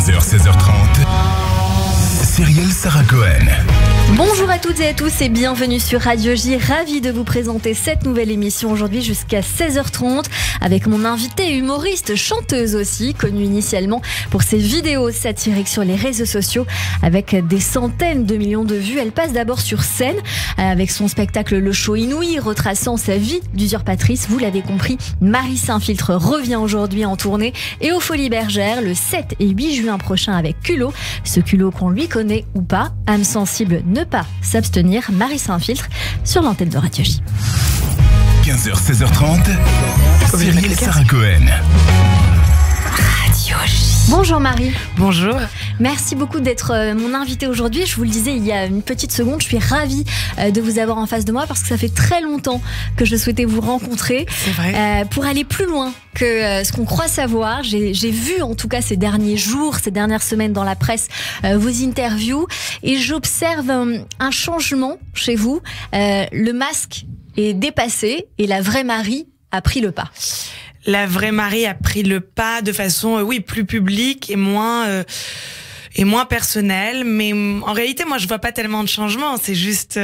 15h, 16h30. Cyrielle Sarah Cohen. Bonjour à toutes et à tous et bienvenue sur Radio J. Ravi de vous présenter cette nouvelle émission aujourd'hui jusqu'à 16h30 avec mon invitée humoriste, chanteuse aussi, connue initialement pour ses vidéos satiriques sur les réseaux sociaux avec des centaines de millions de vues. Elle passe d'abord sur scène avec son spectacle Le Show Inouï, retraçant sa vie d'usurpatrice. Vous l'avez compris, Marie Saint-Filtre revient aujourd'hui en tournée et aux Folies Bergères le 7 et 8 juin prochain avec Culot. Ce Culot qu'on lui connaît ou pas, âme sensible, ne pas s'abstenir. Marie Saint-Filtre sur l'antenne de Radio J. 15h, 16h30. Cyrielle Sarah Cohen. Radio J. Bonjour Marie. Bonjour. Merci beaucoup d'être mon invitée aujourd'hui. Je vous le disais il y a une petite seconde, je suis ravie de vous avoir en face de moi parce que ça fait très longtemps que je souhaitais vous rencontrer. C'est vrai. Pour aller plus loin que ce qu'on croit savoir. J'ai vu en tout cas ces derniers jours, ces dernières semaines dans la presse, vos interviews et j'observe un changement chez vous. Le masque est dépassé et la vraie Marie a pris le pas. La vraie Marie a pris le pas de façon, plus publique et moins personnelle. Mais en réalité, moi, je vois pas tellement de changement. C'est juste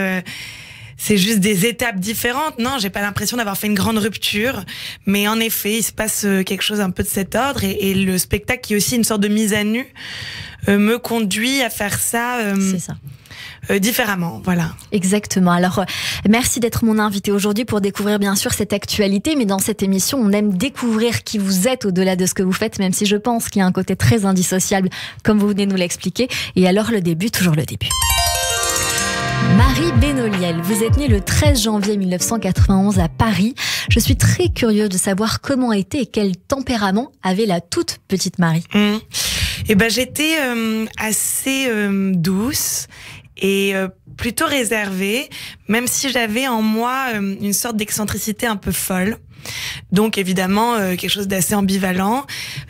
des étapes différentes. Non, j'ai pas l'impression d'avoir fait une grande rupture. Mais en effet, il se passe quelque chose un peu de cet ordre. Et le spectacle, qui est aussi une sorte de mise à nu, me conduit à faire ça. C'est ça. Différemment, voilà. Exactement. Alors, merci d'être mon invité aujourd'hui pour découvrir bien sûr cette actualité, mais dans cette émission, on aime découvrir qui vous êtes au-delà de ce que vous faites, même si je pense qu'il y a un côté très indissociable, comme vous venez de nous l'expliquer. Et alors, le début, toujours le début. Marie Benoliel, vous êtes née le 13 janvier 1991 à Paris. Je suis très curieuse de savoir comment était et quel tempérament avait la toute petite Marie. J'étais assez douce et plutôt réservée, même si j'avais en moi une sorte d'excentricité un peu folle. Donc évidemment, quelque chose d'assez ambivalent,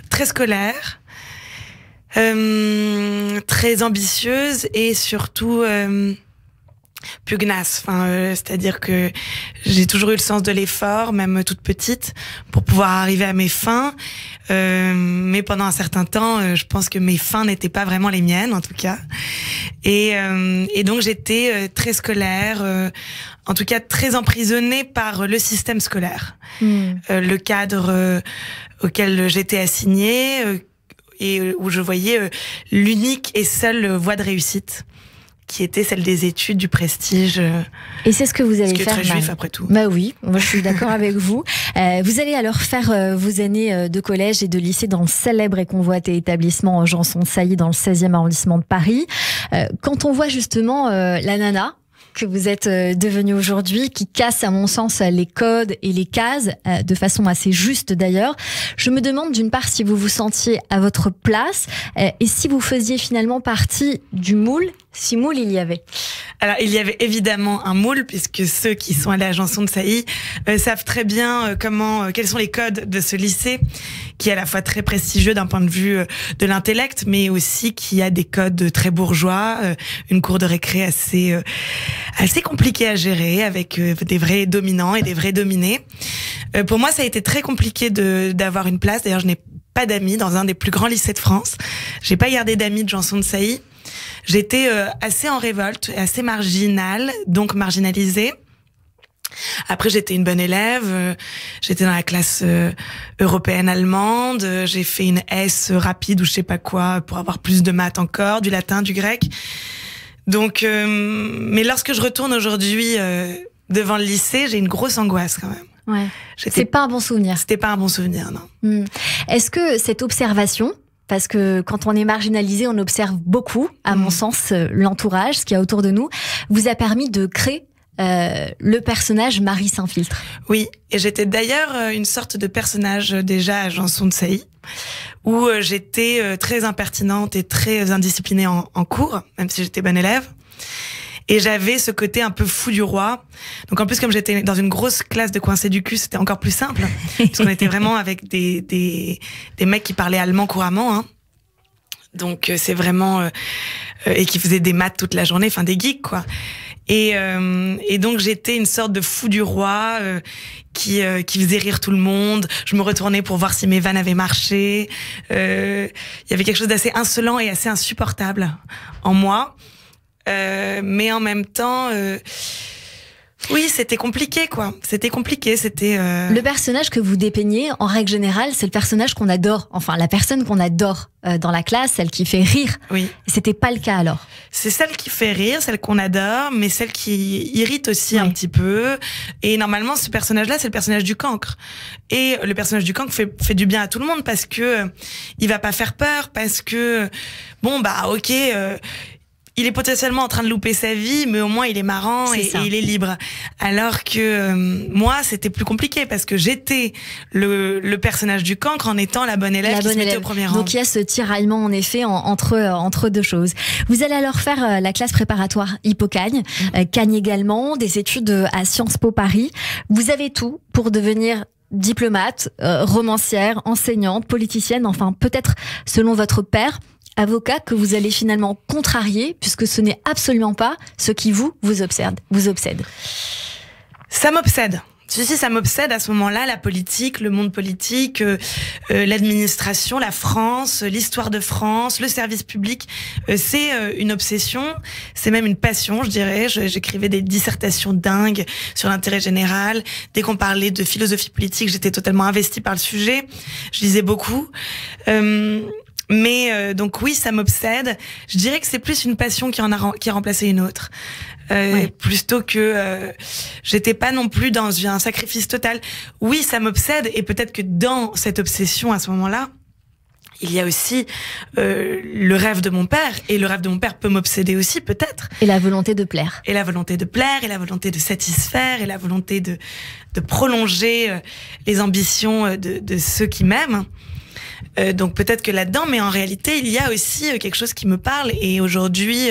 très scolaire, très ambitieuse et surtout pugnace. C'est-à-dire que j'ai toujours eu le sens de l'effort, même toute petite, pour pouvoir arriver à mes fins. Mais pendant un certain temps, je pense que mes fins n'étaient pas vraiment les miennes, en tout cas. Et donc j'étais très scolaire, en tout cas très emprisonnée par le système scolaire, le cadre auquel j'étais assignée et où je voyais l'unique et seule voie de réussite, qui était celle des études, du prestige. Et c'est ce que vous allez faire. Très juif après tout. Bah oui, moi je suis d'accord avec vous. Vous allez alors faire vos années de collège et de lycée dans le célèbre et convoité établissement Janson de Sailly dans le 16e arrondissement de Paris. Quand on voit justement la nana que vous êtes devenue aujourd'hui, qui casse à mon sens les codes et les cases, de façon assez juste d'ailleurs, je me demande d'une part si vous vous sentiez à votre place et si vous faisiez finalement partie du moule, si moule il y avait. Alors, il y avait évidemment un moule, puisque ceux qui sont allés à Janson de Sailly savent très bien quels sont les codes de ce lycée, qui est à la fois très prestigieux d'un point de vue de l'intellect, mais aussi qui a des codes très bourgeois, une cour de récré assez compliquée à gérer, avec des vrais dominants et des vrais dominés. Pour moi, ça a été très compliqué d'avoir une place. D'ailleurs, je n'ai pas d'amis dans un des plus grands lycées de France. J'ai pas gardé d'amis de Janson de Sailly. J'étais assez en révolte, assez marginale, donc marginalisée. Après, j'étais une bonne élève. J'étais dans la classe européenne allemande. J'ai fait une S rapide ou je sais pas quoi pour avoir plus de maths encore, du latin, du grec. Donc, mais lorsque je retourne aujourd'hui devant le lycée, j'ai une grosse angoisse quand même. Ouais. C'est pas un bon souvenir. C'était pas un bon souvenir, non. Est-ce que cette observation, parce que quand on est marginalisé, on observe beaucoup, à mon sens, l'entourage, ce qu'il y a autour de nous, vous a permis de créer le personnage Marie Saint-Filtre. Oui, et j'étais d'ailleurs une sorte de personnage déjà à Janson de Sailly, où j'étais très impertinente et très indisciplinée en cours, même si j'étais bonne élève. Et j'avais ce côté un peu fou du roi. Donc en plus, comme j'étais dans une grosse classe de coincés du cul, c'était encore plus simple. Parce qu'on était vraiment avec des mecs qui parlaient allemand couramment. Hein. Donc c'est vraiment... et qui faisaient des maths toute la journée, enfin des geeks, quoi. Et donc j'étais une sorte de fou du roi qui faisait rire tout le monde. Je me retournais pour voir si mes vannes avaient marché. Il y avait quelque chose d'assez insolent et assez insupportable en moi. Mais en même temps, oui, c'était compliqué, quoi. C'était compliqué, c'était... Le personnage que vous dépeignez, en règle générale, c'est le personnage qu'on adore. Enfin, la personne qu'on adore dans la classe, celle qui fait rire. Oui. C'était pas le cas, alors? C'est celle qui fait rire, celle qu'on adore, mais celle qui irrite aussi un petit peu. Et normalement, ce personnage-là, c'est le personnage du cancre. Et le personnage du cancre fait du bien à tout le monde parce que il va pas faire peur, parce que, bon, bah, ok... il est potentiellement en train de louper sa vie, mais au moins il est marrant et il est libre. Alors que moi, c'était plus compliqué parce que j'étais le personnage du cancre en étant la bonne élève qui se mettait au premier rang. Donc il y a ce tiraillement en effet entre deux choses. Vous allez alors faire la classe préparatoire Hippocagne, Cagne également, des études à Sciences Po Paris. Vous avez tout pour devenir diplomate, romancière, enseignante, politicienne, enfin peut-être selon votre père, avocat que vous allez finalement contrarier, puisque ce n'est absolument pas ce qui vous obsède. Ça m'obsède. Si, ça m'obsède à ce moment-là, la politique, le monde politique, l'administration, la France, l'histoire de France, le service public. C'est une obsession, c'est même une passion, je dirais. J'écrivais des dissertations dingues sur l'intérêt général. Dès qu'on parlait de philosophie politique, j'étais totalement investie par le sujet. Je lisais beaucoup. Mais donc oui, ça m'obsède. Je dirais que c'est plus une passion qui a remplacé une autre. Plutôt que j'étais pas non plus dans un sacrifice total. Oui, ça m'obsède et peut-être que dans cette obsession à ce moment-là, il y a aussi le rêve de mon père, et le rêve de mon père peut m'obséder aussi peut-être. Et la volonté de plaire. Et la volonté de plaire, et la volonté de satisfaire, et la volonté de prolonger les ambitions de ceux qui m'aiment. Donc peut-être que là-dedans, mais en réalité, il y a aussi quelque chose qui me parle. Et aujourd'hui,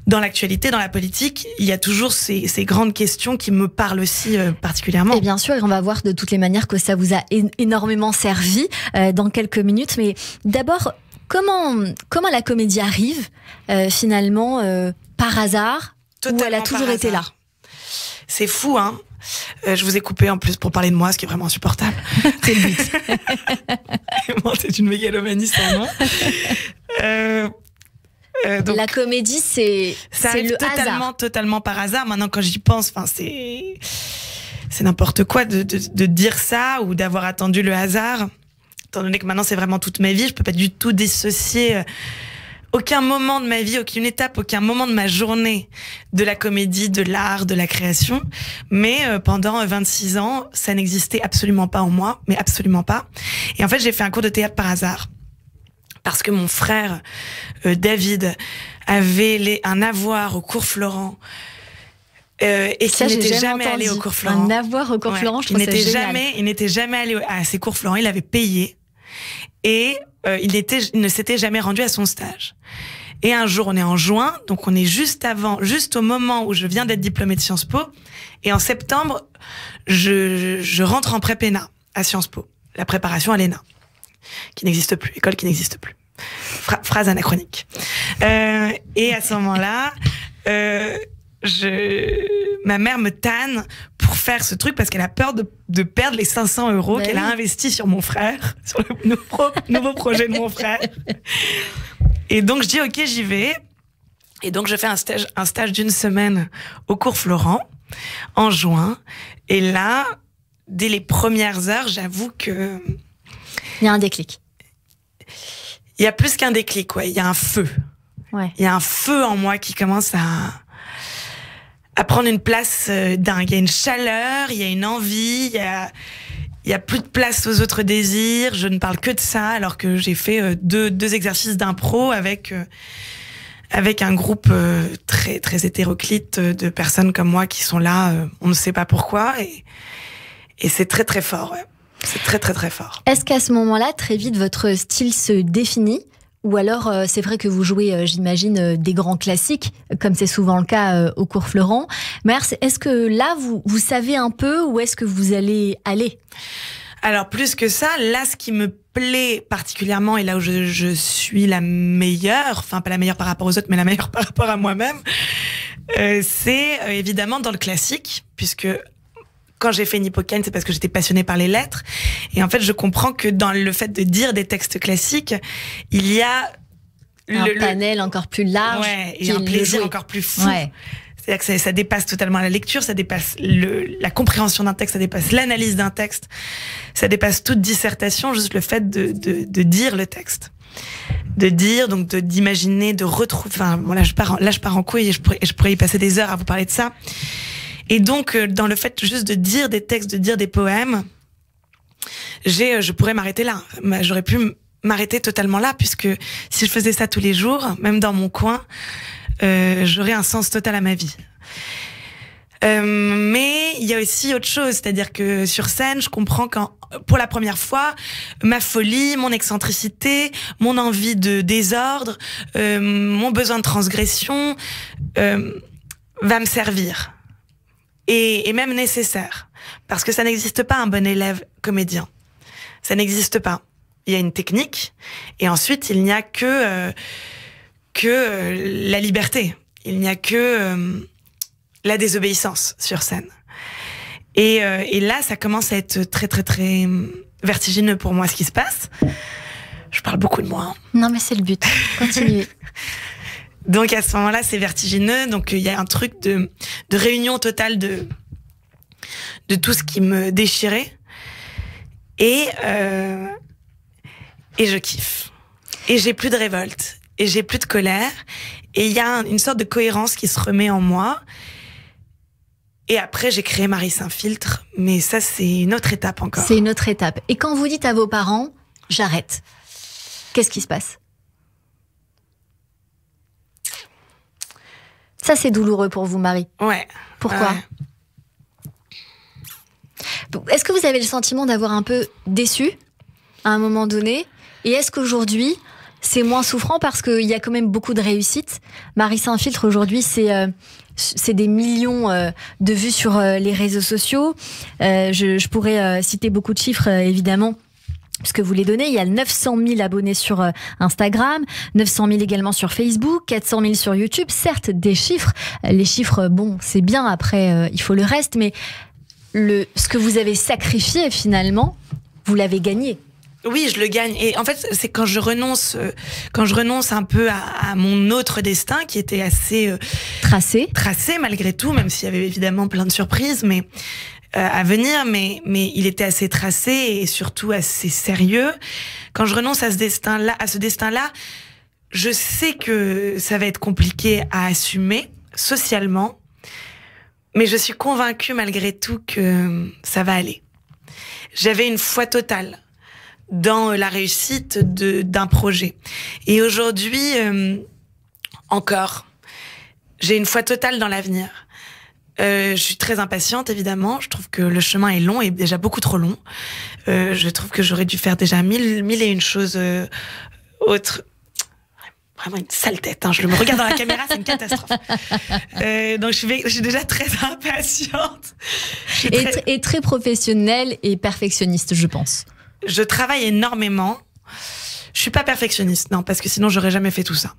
dans l'actualité, dans la politique, il y a toujours ces grandes questions qui me parlent aussi particulièrement. Et bien sûr, et on va voir de toutes les manières que ça vous a énormément servi dans quelques minutes. Mais d'abord, comment la comédie arrive finalement par hasard, Totalement, ou elle a toujours été là? C'est fou, hein. Je vous ai coupé en plus pour parler de moi, ce qui est vraiment insupportable. C'est le but. Bon, c'est une mégalomanie sans nom. Donc, la comédie, c'est le hasard. Totalement par hasard. Maintenant, quand j'y pense, enfin, c'est n'importe quoi de dire ça ou d'avoir attendu le hasard. Étant donné que maintenant, c'est vraiment toute ma vie, je peux pas du tout dissocier aucun moment de ma vie, aucune étape, aucun moment de ma journée de la comédie, de l'art, de la création. Mais pendant 26 ans, ça n'existait absolument pas en moi, mais absolument pas. Et en fait, j'ai fait un cours de théâtre par hasard. Parce que mon frère, David, avait un avoir au cours Florent. Et qu'il n'était jamais allé au cours Florent. Un avoir au cours Florent, je trouve ça génial. Il n'était jamais allé à ces cours Florent, il avait payé. Et il ne s'était jamais rendu à son stage. Et un jour, on est en juin, donc on est juste au moment où je viens d'être diplômée de Sciences Po. Et en septembre, je rentre en prépéna à Sciences Po, la préparation à l'ENA, qui n'existe plus, école qui n'existe plus. Phrase anachronique. Et à ce moment-là, ma mère me tanne pour faire ce truc parce qu'elle a peur de perdre les 500 € qu'elle a investis sur mon frère, sur le nouveau projet de mon frère. Et donc je dis ok, j'y vais. Et donc je fais un stage d'une semaine au cours Florent en juin. Et là, dès les premières heures, j'avoue que il y a un déclic. Il y a plus qu'un déclic, ouais. Il y a un feu. Ouais. Il y a un feu en moi qui commence à prendre une place dingue. Il y a une chaleur, il y a une envie, il y a plus de place aux autres désirs. Je ne parle que de ça, alors que j'ai fait deux exercices d'impro avec un groupe très très hétéroclite de personnes comme moi qui sont là, on ne sait pas pourquoi, et c'est très très fort. Ouais. C'est très très très fort. Est-ce qu'à ce moment-là, très vite, votre style se définit? Ou alors, c'est vrai que vous jouez, j'imagine, des grands classiques, comme c'est souvent le cas au cours Florent. Mais est-ce que là, vous savez un peu où est-ce que vous allez aller? Alors, plus que ça, là, ce qui me plaît particulièrement, et là où je suis la meilleure, enfin, pas la meilleure par rapport aux autres, mais la meilleure par rapport à moi-même, C'est évidemment dans le classique, puisque quand j'ai fait Hippocane, c'est parce que j'étais passionnée par les lettres. Et en fait, je comprends que dans le fait de dire des textes classiques, il y a un panel encore plus large. Ouais, et un plaisir encore plus fou. Ouais. C'est-à-dire que ça dépasse totalement la lecture, ça dépasse la compréhension d'un texte, ça dépasse l'analyse d'un texte, ça dépasse toute dissertation, juste le fait de dire le texte. De dire, donc d'imaginer, de retrouver. Enfin, bon, là, je pars en couille et je pourrais y passer des heures à vous parler de ça. Et donc, dans le fait juste de dire des textes, de dire des poèmes, je pourrais m'arrêter là. J'aurais pu m'arrêter totalement là, puisque si je faisais ça tous les jours, même dans mon coin, j'aurais un sens total à ma vie. Mais il y a aussi autre chose, c'est-à-dire que sur scène, je comprends pour la première fois, ma folie, mon excentricité, mon envie de désordre, mon besoin de transgression va me servir. Et même nécessaire. Parce que ça n'existe pas un bon élève comédien. Ça n'existe pas. Il y a une technique, et ensuite il n'y a que la liberté. Il n'y a que la désobéissance sur scène. Et là, ça commence à être très, très, très vertigineux pour moi, ce qui se passe. Je parle beaucoup de moi. Hein. Non, mais c'est le but. Continuez. Donc, à ce moment-là, c'est vertigineux. Donc, il y a un truc de réunion totale de tout ce qui me déchirait. Et je kiffe. Et j'ai plus de révolte. Et j'ai plus de colère. Et il y a une sorte de cohérence qui se remet en moi. Et après, j'ai créé Marie Saint-Filtre. Mais ça, c'est une autre étape encore. C'est une autre étape. Et quand vous dites à vos parents, j'arrête, qu'est-ce qui se passe? Ça, c'est douloureux pour vous, Marie. Ouais. Pourquoi? Est-ce que vous avez le sentiment d'avoir un peu déçu à un moment donné? Et est-ce qu'aujourd'hui, c'est moins souffrant parce qu'il y a quand même beaucoup de réussite? Marie Saint-Filtre, aujourd'hui, c'est des millions de vues sur les réseaux sociaux. Je pourrais citer beaucoup de chiffres, évidemment, parce que vous les donnez. Il y a 900 000 abonnés sur Instagram, 900 000 également sur Facebook, 400 000 sur YouTube. Certes, des chiffres. Les chiffres, bon, c'est bien. Après, il faut le reste. Mais ce que vous avez sacrifié, finalement, vous l'avez gagné. Oui, je le gagne. Et en fait, c'est quand je renonce un peu à mon autre destin, qui était assez tracé malgré tout, même s'il y avait évidemment plein de surprises, mais à venir, mais il était assez tracé et surtout assez sérieux. Quand je renonce à ce destin-là, je sais que ça va être compliqué à assumer socialement, mais je suis convaincue malgré tout que ça va aller. J'avais une foi totale dans la réussite d'un projet. Et aujourd'hui, encore, j'ai une foi totale dans l'avenir. Je suis très impatiente, évidemment. Je trouve que le chemin est long et déjà beaucoup trop long. Je trouve que j'aurais dû faire déjà mille et une choses autres. Vraiment une sale tête. Hein. Je me regarde dans la caméra, c'est une catastrophe. Donc je suis déjà très impatiente. Et très professionnelle et perfectionniste, je pense. Je travaille énormément. Je suis pas perfectionniste, non, parce que sinon j'aurais jamais fait tout ça.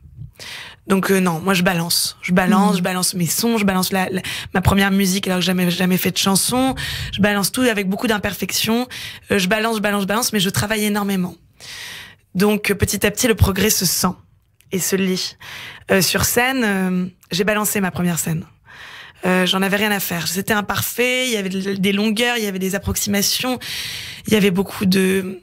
Donc non, moi je balance mes sons, je balance ma première musique alors que jamais fait de chanson. Je balance tout avec beaucoup d'imperfections. Je balance, mais je travaille énormément. Donc petit à petit, le progrès se sent et se lit. Sur scène, j'ai balancé ma première scène. J'en avais rien à faire. C'était imparfait, il y avait des longueurs, il y avait des approximations, il y avait beaucoup de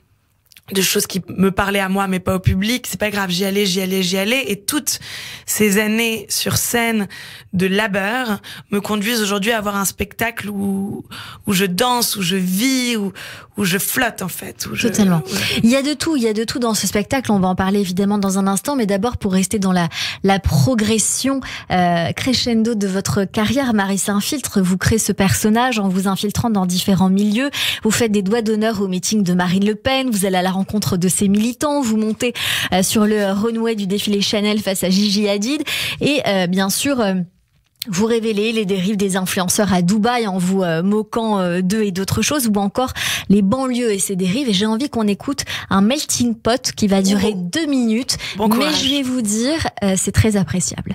choses qui me parlaient à moi mais pas au public. C'est pas grave, j'y allais. Et toutes ces années sur scène de labeur me conduisent aujourd'hui à avoir un spectacle où je danse, où je vis, où je flotte en fait. Totalement. Il y a de tout dans ce spectacle. On va en parler évidemment dans un instant, mais d'abord pour rester dans la progression crescendo de votre carrière, Marie Saint-Filtre, vous créez ce personnage en vous infiltrant dans différents milieux. Vous faites des doigts d'honneur au meeting de Marine Le Pen. Vous allez à la rencontre de ses militants. Vous montez sur le runway du défilé Chanel face à Gigi Hadid. Et bien sûr, vous révélez les dérives des influenceurs à Dubaï en vous moquant d'eux et d'autres choses, ou encore les banlieues et ses dérives. Et j'ai envie qu'on écoute un melting pot qui va durer 2 minutes. Bon mais courage. je vais vous dire, c'est très appréciable.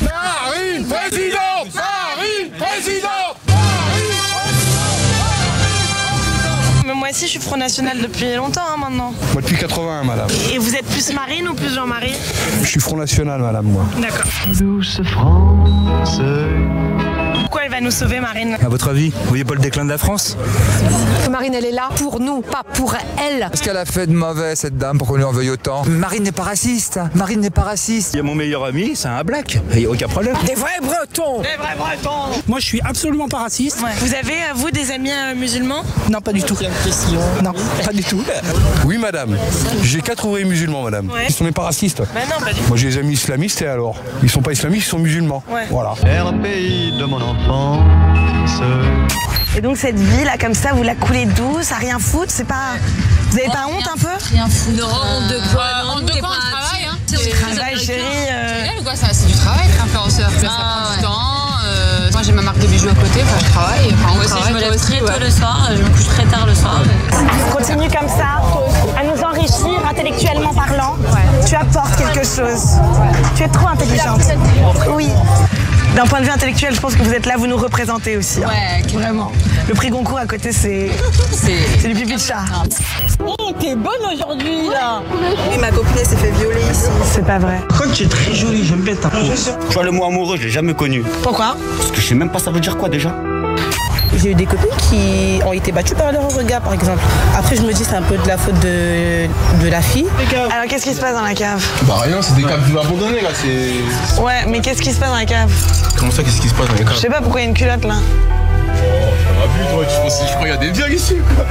Marie Marine président, Marine président. Mais moi aussi, je suis Front National depuis longtemps maintenant. Moi depuis 81, madame. Et vous êtes plus Marine ou plus Jean-Marie? Je suis Front National, madame, moi. D'accord. Douce France. Pourquoi elle va nous sauver, Marine? À votre avis, vous voyez pas le déclin de la France? Marine, elle est là pour nous, pas pour elle. Qu'est-ce qu'elle a fait de mauvais, cette dame, pour qu'on lui en veuille autant? Marine n'est pas raciste. Marine n'est pas raciste. Il y a mon meilleur ami, c'est un black. Il n'y a aucun problème. Des vrais Bretons. Les vrais Bretons. Moi, je suis absolument pas raciste. Ouais. Vous avez, vous, des amis musulmans? Non, pas du tout. Non, pas du tout. Oui, madame. J'ai 4 ouvriers musulmans, madame. Ouais. Ils sont même pas racistes. Bah non, pas du tout. Moi, j'ai des amis islamistes et alors? Ils sont pas islamistes, ils sont musulmans. Ouais. Voilà. Terre pays de mon enfance. Et donc cette vie là comme ça, vous la coulez douce, à rien foutre, c'est pas... Vous avez pas honte un peu? Rien foutre. Non, honte de quoi? Honte de quoi? On travaille, hein. Travail, chérie. C'est ou quoi ça? C'est du travail être influenceur. Ça prend du temps. Moi j'ai ma marque de bijoux à côté, enfin je travaille. Enfin, moi aussi je me lève très tôt le soir, je me couche très tard le soir. Continue comme ça, à nous enrichir intellectuellement parlant. Tu apportes quelque chose. Tu es trop intelligente. Oui. D'un point de vue intellectuel, je pense que vous êtes là, vous nous représentez aussi. Hein. Ouais, vraiment. Le prix Goncourt à côté, c'est du pipi de chat. Oh, t'es bonne aujourd'hui là. Oui, ma copine s'est fait violer ici. C'est pas vrai. Quand tu es très jolie, j'aime bien ta peau. Tu vois, le mot amoureux, je l'ai jamais connu. Pourquoi? Parce que je sais même pas ça veut dire quoi déjà. J'ai eu des copines qui ont été battues par leur regard, par exemple. Après, je me dis c'est un peu de la faute de la fille. Alors qu'est-ce qui se passe dans la cave? Bah rien, c'est des caves abandonnées là, c'est... Ouais, mais qu'est-ce qui se passe dans la cave? Comment ça, qu'est-ce qui se passe dans les caves? Je sais pas pourquoi il y a une culotte là. Ça va plus, toi, je crois qu'il y a des biens ici, quoi.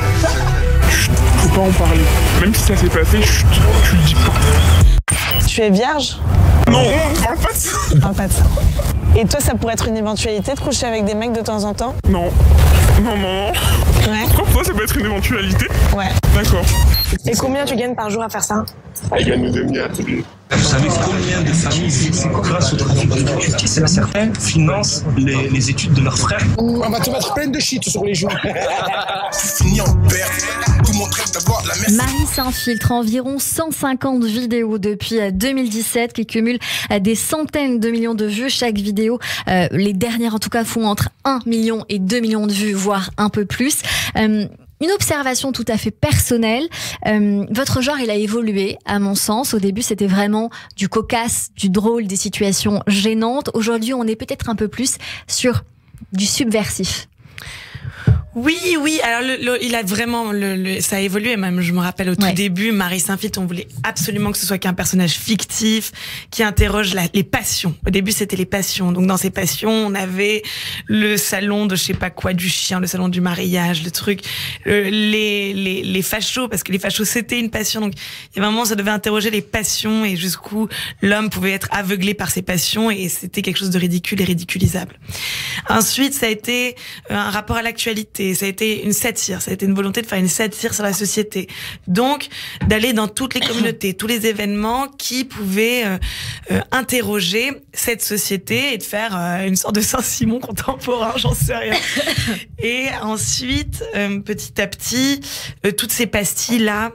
Faut pas en parler. Même si ça s'est passé, tu le dis pas. Tu es vierge? Non, parle pas de ça. Parle pas de ça. Et toi, ça pourrait être une éventualité de coucher avec des mecs de temps en temps? Non. Non. Ouais. Pourquoi ça peut être une éventualité? Ouais. D'accord. Et combien tu gagnes par jour à faire ça? Elle gagne 2 Vous savez combien de familles, grâce au trafic de stupéfiants, certains financent les études de leurs frères? On va te mettre plein de shit sur les joues. Marie s'infiltre environ 150 vidéos depuis 2017 qui cumulent des centaines de millions de vues. Chaque vidéo, les dernières en tout cas, font entre 1 million et 2 millions de vues, voire un peu plus. Une observation tout à fait personnelle. Votre genre, il a évolué, à mon sens. Au début, c'était vraiment du cocasse, du drôle, des situations gênantes. Aujourd'hui, on est peut-être un peu plus sur du subversif. Oui. Alors, il a vraiment, ça a évolué même. Je me rappelle au tout début, Marie s'infiltre, on voulait absolument que ce soit qu'un personnage fictif qui interroge les passions. Au début, c'était les passions. Donc, dans ces passions, on avait le salon de je sais pas quoi du chien, le salon du mariage, le truc, les fachos, parce que les fachos, c'était une passion. Donc, il y a un moment, ça devait interroger les passions et jusqu'où l'homme pouvait être aveuglé par ses passions et c'était quelque chose de ridicule et ridiculisable. Ensuite, ça a été un rapport à l'actualité. Ça a été une satire, ça a été une volonté de faire une satire sur la société. Donc, d'aller dans toutes les communautés, tous les événements qui pouvaient interroger cette société et de faire une sorte de Saint-Simon contemporain, j'en sais rien. Et ensuite, petit à petit, toutes ces pastilles-là,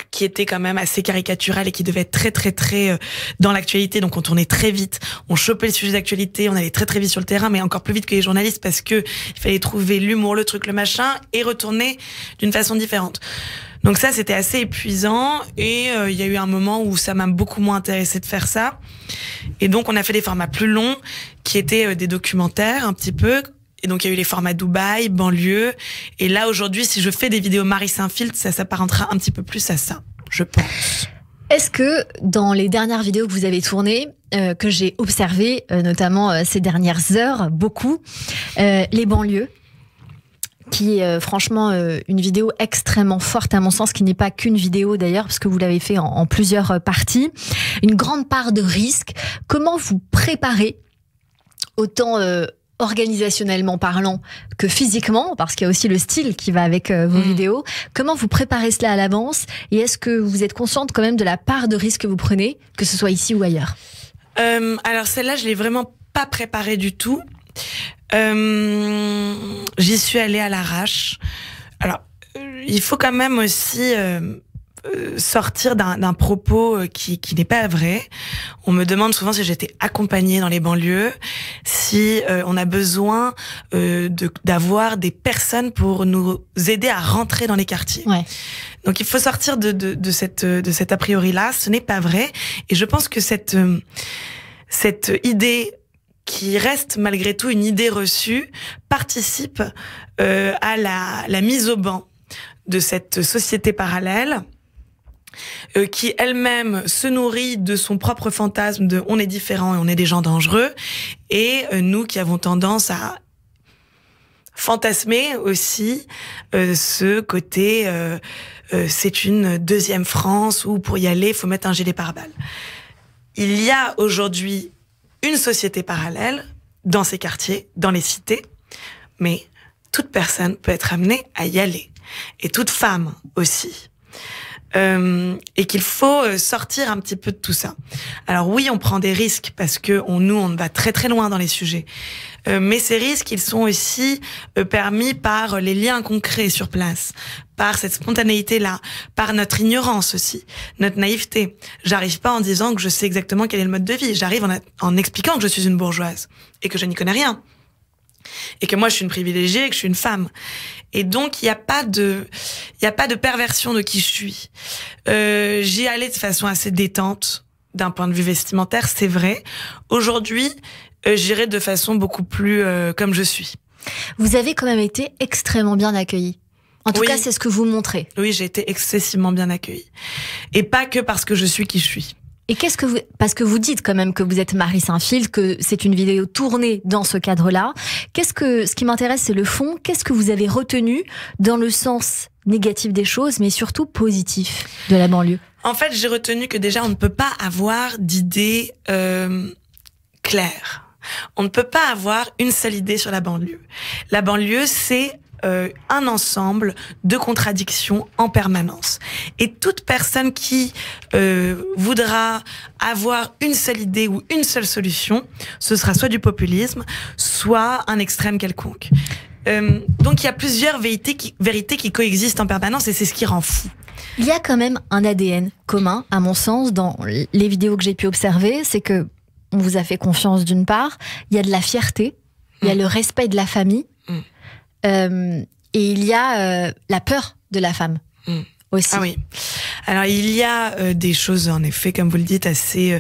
qui était quand même assez caricatural et qui devait être très dans l'actualité. Donc on tournait très vite, on chopait le sujet d'actualité, on allait très vite sur le terrain, mais encore plus vite que les journalistes parce que il fallait trouver l'humour, le truc, le machin et retourner d'une façon différente. Donc ça, c'était assez épuisant et il y a eu un moment où ça m'a beaucoup moins intéressé de faire ça. Et donc on a fait des formats plus longs qui étaient des documentaires un petit peu. Et donc, il y a eu les formats Dubaï, banlieue. Et là, aujourd'hui, si je fais des vidéos Marie s'infiltre, ça s'apparentera un petit peu plus à ça, je pense. Est-ce que dans les dernières vidéos que vous avez tournées, que j'ai observées, notamment ces dernières heures, beaucoup, les banlieues, qui est franchement une vidéo extrêmement forte à mon sens, qui n'est pas qu'une vidéo d'ailleurs, parce que vous l'avez fait en plusieurs parties, une grande part de risque. Comment vous préparez autant organisationnellement parlant que physiquement, parce qu'il y a aussi le style qui va avec vos vidéos. Comment vous préparez cela à l'avance et est-ce que vous êtes consciente quand même de la part de risque que vous prenez, que ce soit ici ou ailleurs? Alors celle-là, je l'ai vraiment pas préparée du tout. J'y suis allée à l'arrache. Alors, il faut quand même aussi sortir d'un propos qui n'est pas vrai. On me demande souvent si j'étais accompagnée dans les banlieues, si on a besoin d'avoir des personnes pour nous aider à rentrer dans les quartiers. Ouais. Donc il faut sortir de cet a priori-là. Ce n'est pas vrai. Et je pense que cette idée qui reste malgré tout une idée reçue participe à la mise au banc de cette société parallèle qui elle-même se nourrit de son propre fantasme de on est différent et on est des gens dangereux, et nous qui avons tendance à fantasmer aussi ce côté c'est une deuxième France où pour y aller il faut mettre un gilet pare-balles. Il y a aujourd'hui une société parallèle dans ces quartiers, dans les cités, mais toute personne peut être amenée à y aller, et toute femme aussi. Et qu'il faut sortir un petit peu de tout ça. Alors oui, on prend des risques parce que on va très très loin dans les sujets. Mais ces risques, ils sont aussi permis par les liens qu'on crée sur place, par cette spontanéité-là, par notre ignorance aussi, notre naïveté. J'arrive pas en disant que je sais exactement quel est le mode de vie. J'arrive en expliquant que je suis une bourgeoise et que je n'y connais rien. Et que moi je suis une privilégiée et que je suis une femme. Et donc il y a pas de perversion de qui je suis. J'y allais de façon assez détente d'un point de vue vestimentaire, c'est vrai. Aujourd'hui, j'irai de façon beaucoup plus comme je suis. Vous avez quand même été extrêmement bien accueillie. En tout cas, c'est ce que vous montrez. Oui, j'ai été excessivement bien accueillie. Et pas que parce que je suis qui je suis. Et parce que vous dites quand même que vous êtes Marie Saint-Fil, que c'est une vidéo tournée dans ce cadre-là. Ce qui m'intéresse, c'est le fond. Qu'est-ce que vous avez retenu dans le sens négatif des choses, mais surtout positif de la banlieue? En fait, j'ai retenu que déjà, on ne peut pas avoir d'idée claire. On ne peut pas avoir une seule idée sur la banlieue. La banlieue, c'est un ensemble de contradictions en permanence. Et toute personne qui voudra avoir une seule idée ou une seule solution, ce sera soit du populisme, soit un extrême quelconque. Donc il y a plusieurs vérités qui coexistent en permanence, et c'est ce qui rend fou. Il y a quand même un ADN commun, à mon sens, dans les vidéos que j'ai pu observer, c'est que on vous a fait confiance d'une part, il y a de la fierté, il y a le respect de la famille, et il y a la peur de la femme aussi. Ah oui. Alors il y a des choses en effet, comme vous le dites, assez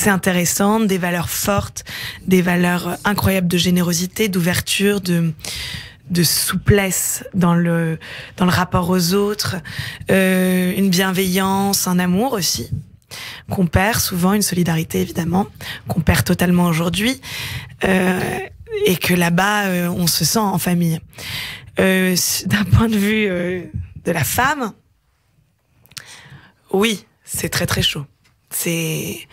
intéressantes, des valeurs fortes, des valeurs incroyables de générosité, d'ouverture, de souplesse dans le rapport aux autres, une bienveillance, un amour aussi qu'on perd souvent, une solidarité évidemment qu'on perd totalement aujourd'hui. Et que là-bas, on se sent en famille. D'un point de vue de la femme, oui, c'est très très chaud. C'est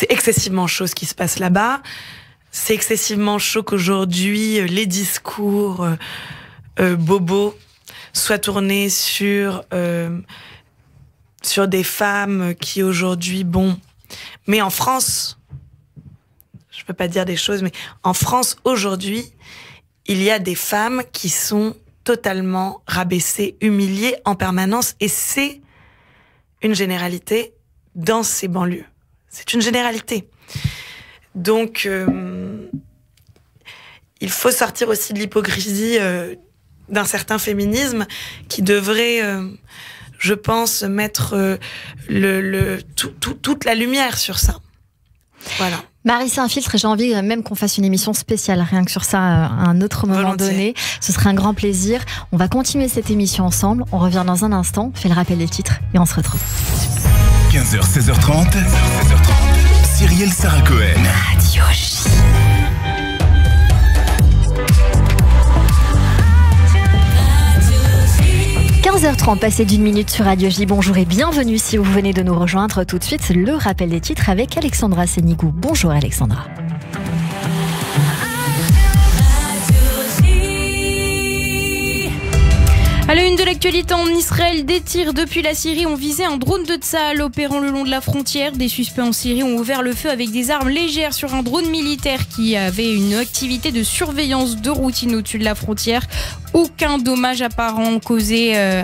excessivement chaud ce qui se passe là-bas. C'est excessivement chaud qu'aujourd'hui, les discours bobos soient tournés sur des femmes qui aujourd'hui, mais en France, je peux pas dire des choses, mais en France, aujourd'hui, il y a des femmes qui sont totalement rabaissées, humiliées en permanence, et c'est une généralité dans ces banlieues. C'est une généralité. Donc, il faut sortir aussi de l'hypocrisie d'un certain féminisme qui devrait, je pense, mettre toute la lumière sur ça. Voilà. Marie Saint-Filtre, j'ai envie même qu'on fasse une émission spéciale, rien que sur ça, à un autre moment donné. Ce serait un grand plaisir. On va continuer cette émission ensemble. On revient dans un instant, on fait le rappel des titres et on se retrouve. 15h, 16h30, Cyrielle Sarah Cohen. Radio J. 15h30, passé d'une minute sur Radio J. Bonjour et bienvenue si vous venez de nous rejoindre. Tout de suite, le rappel des titres avec Alexandra Sénigou. Bonjour Alexandra. À la une de l'actualité en Israël, des tirs depuis la Syrie ont visé un drone de Tsahal opérant le long de la frontière. Des suspects en Syrie ont ouvert le feu avec des armes légères sur un drone militaire qui avait une activité de surveillance de routine au-dessus de la frontière. Aucun dommage apparent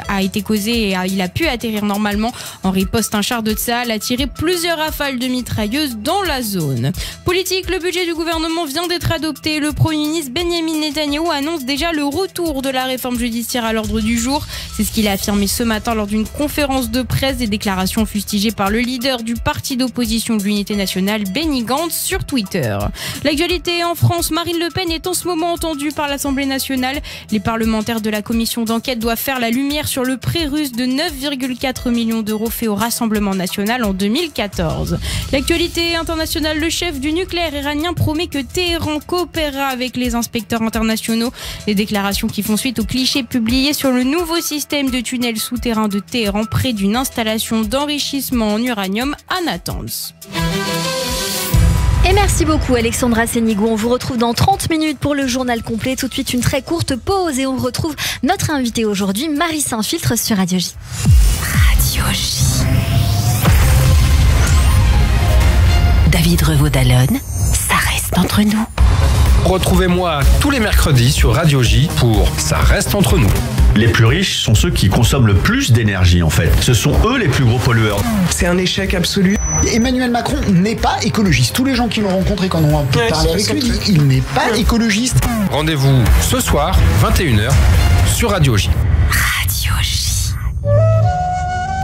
a été causé et il a pu atterrir normalement. En riposte, un char de Tsahal a tiré plusieurs rafales de mitrailleuses dans la zone. Politique, le budget du gouvernement vient d'être adopté. Le Premier ministre Benjamin Netanyahou annonce déjà le retour de la réforme judiciaire à l'ordre du jour. C'est ce qu'il a affirmé ce matin lors d'une conférence de presse. Des déclarations fustigées par le leader du parti d'opposition de l'Unité nationale, Benny Gantz, sur Twitter. L'actualité en France, Marine Le Pen est en ce moment entendue par l'Assemblée nationale. Les parlementaires de la commission d'enquête doivent faire la lumière sur le prêt russe de 9,4 millions d'euros fait au Rassemblement national en 2014. L'actualité internationale, le chef du nucléaire iranien promet que Téhéran coopérera avec les inspecteurs internationaux. Les déclarations qui font suite aux clichés publiés sur le nouveau système de tunnels souterrains de Téhéran près d'une installation d'enrichissement en uranium à Natanz. Et merci beaucoup Alexandra Sénigo. On vous retrouve dans 30 minutes pour le journal complet. Tout de suite une très courte pause et on retrouve notre invitée aujourd'hui, Marie Saint-Filtre sur Radio J. Radio J. David Revaud-Dallon, ça reste entre nous. Retrouvez-moi tous les mercredis sur Radio J pour Ça reste entre nous. Les plus riches sont ceux qui consomment le plus d'énergie en fait. Ce sont eux les plus gros pollueurs. C'est un échec absolu. Emmanuel Macron n'est pas écologiste. Tous les gens qui l'ont rencontré quand on a parlé avec lui disent qu'il n'est pas écologiste. Rendez-vous ce soir, 21h, sur Radio J. Radio J.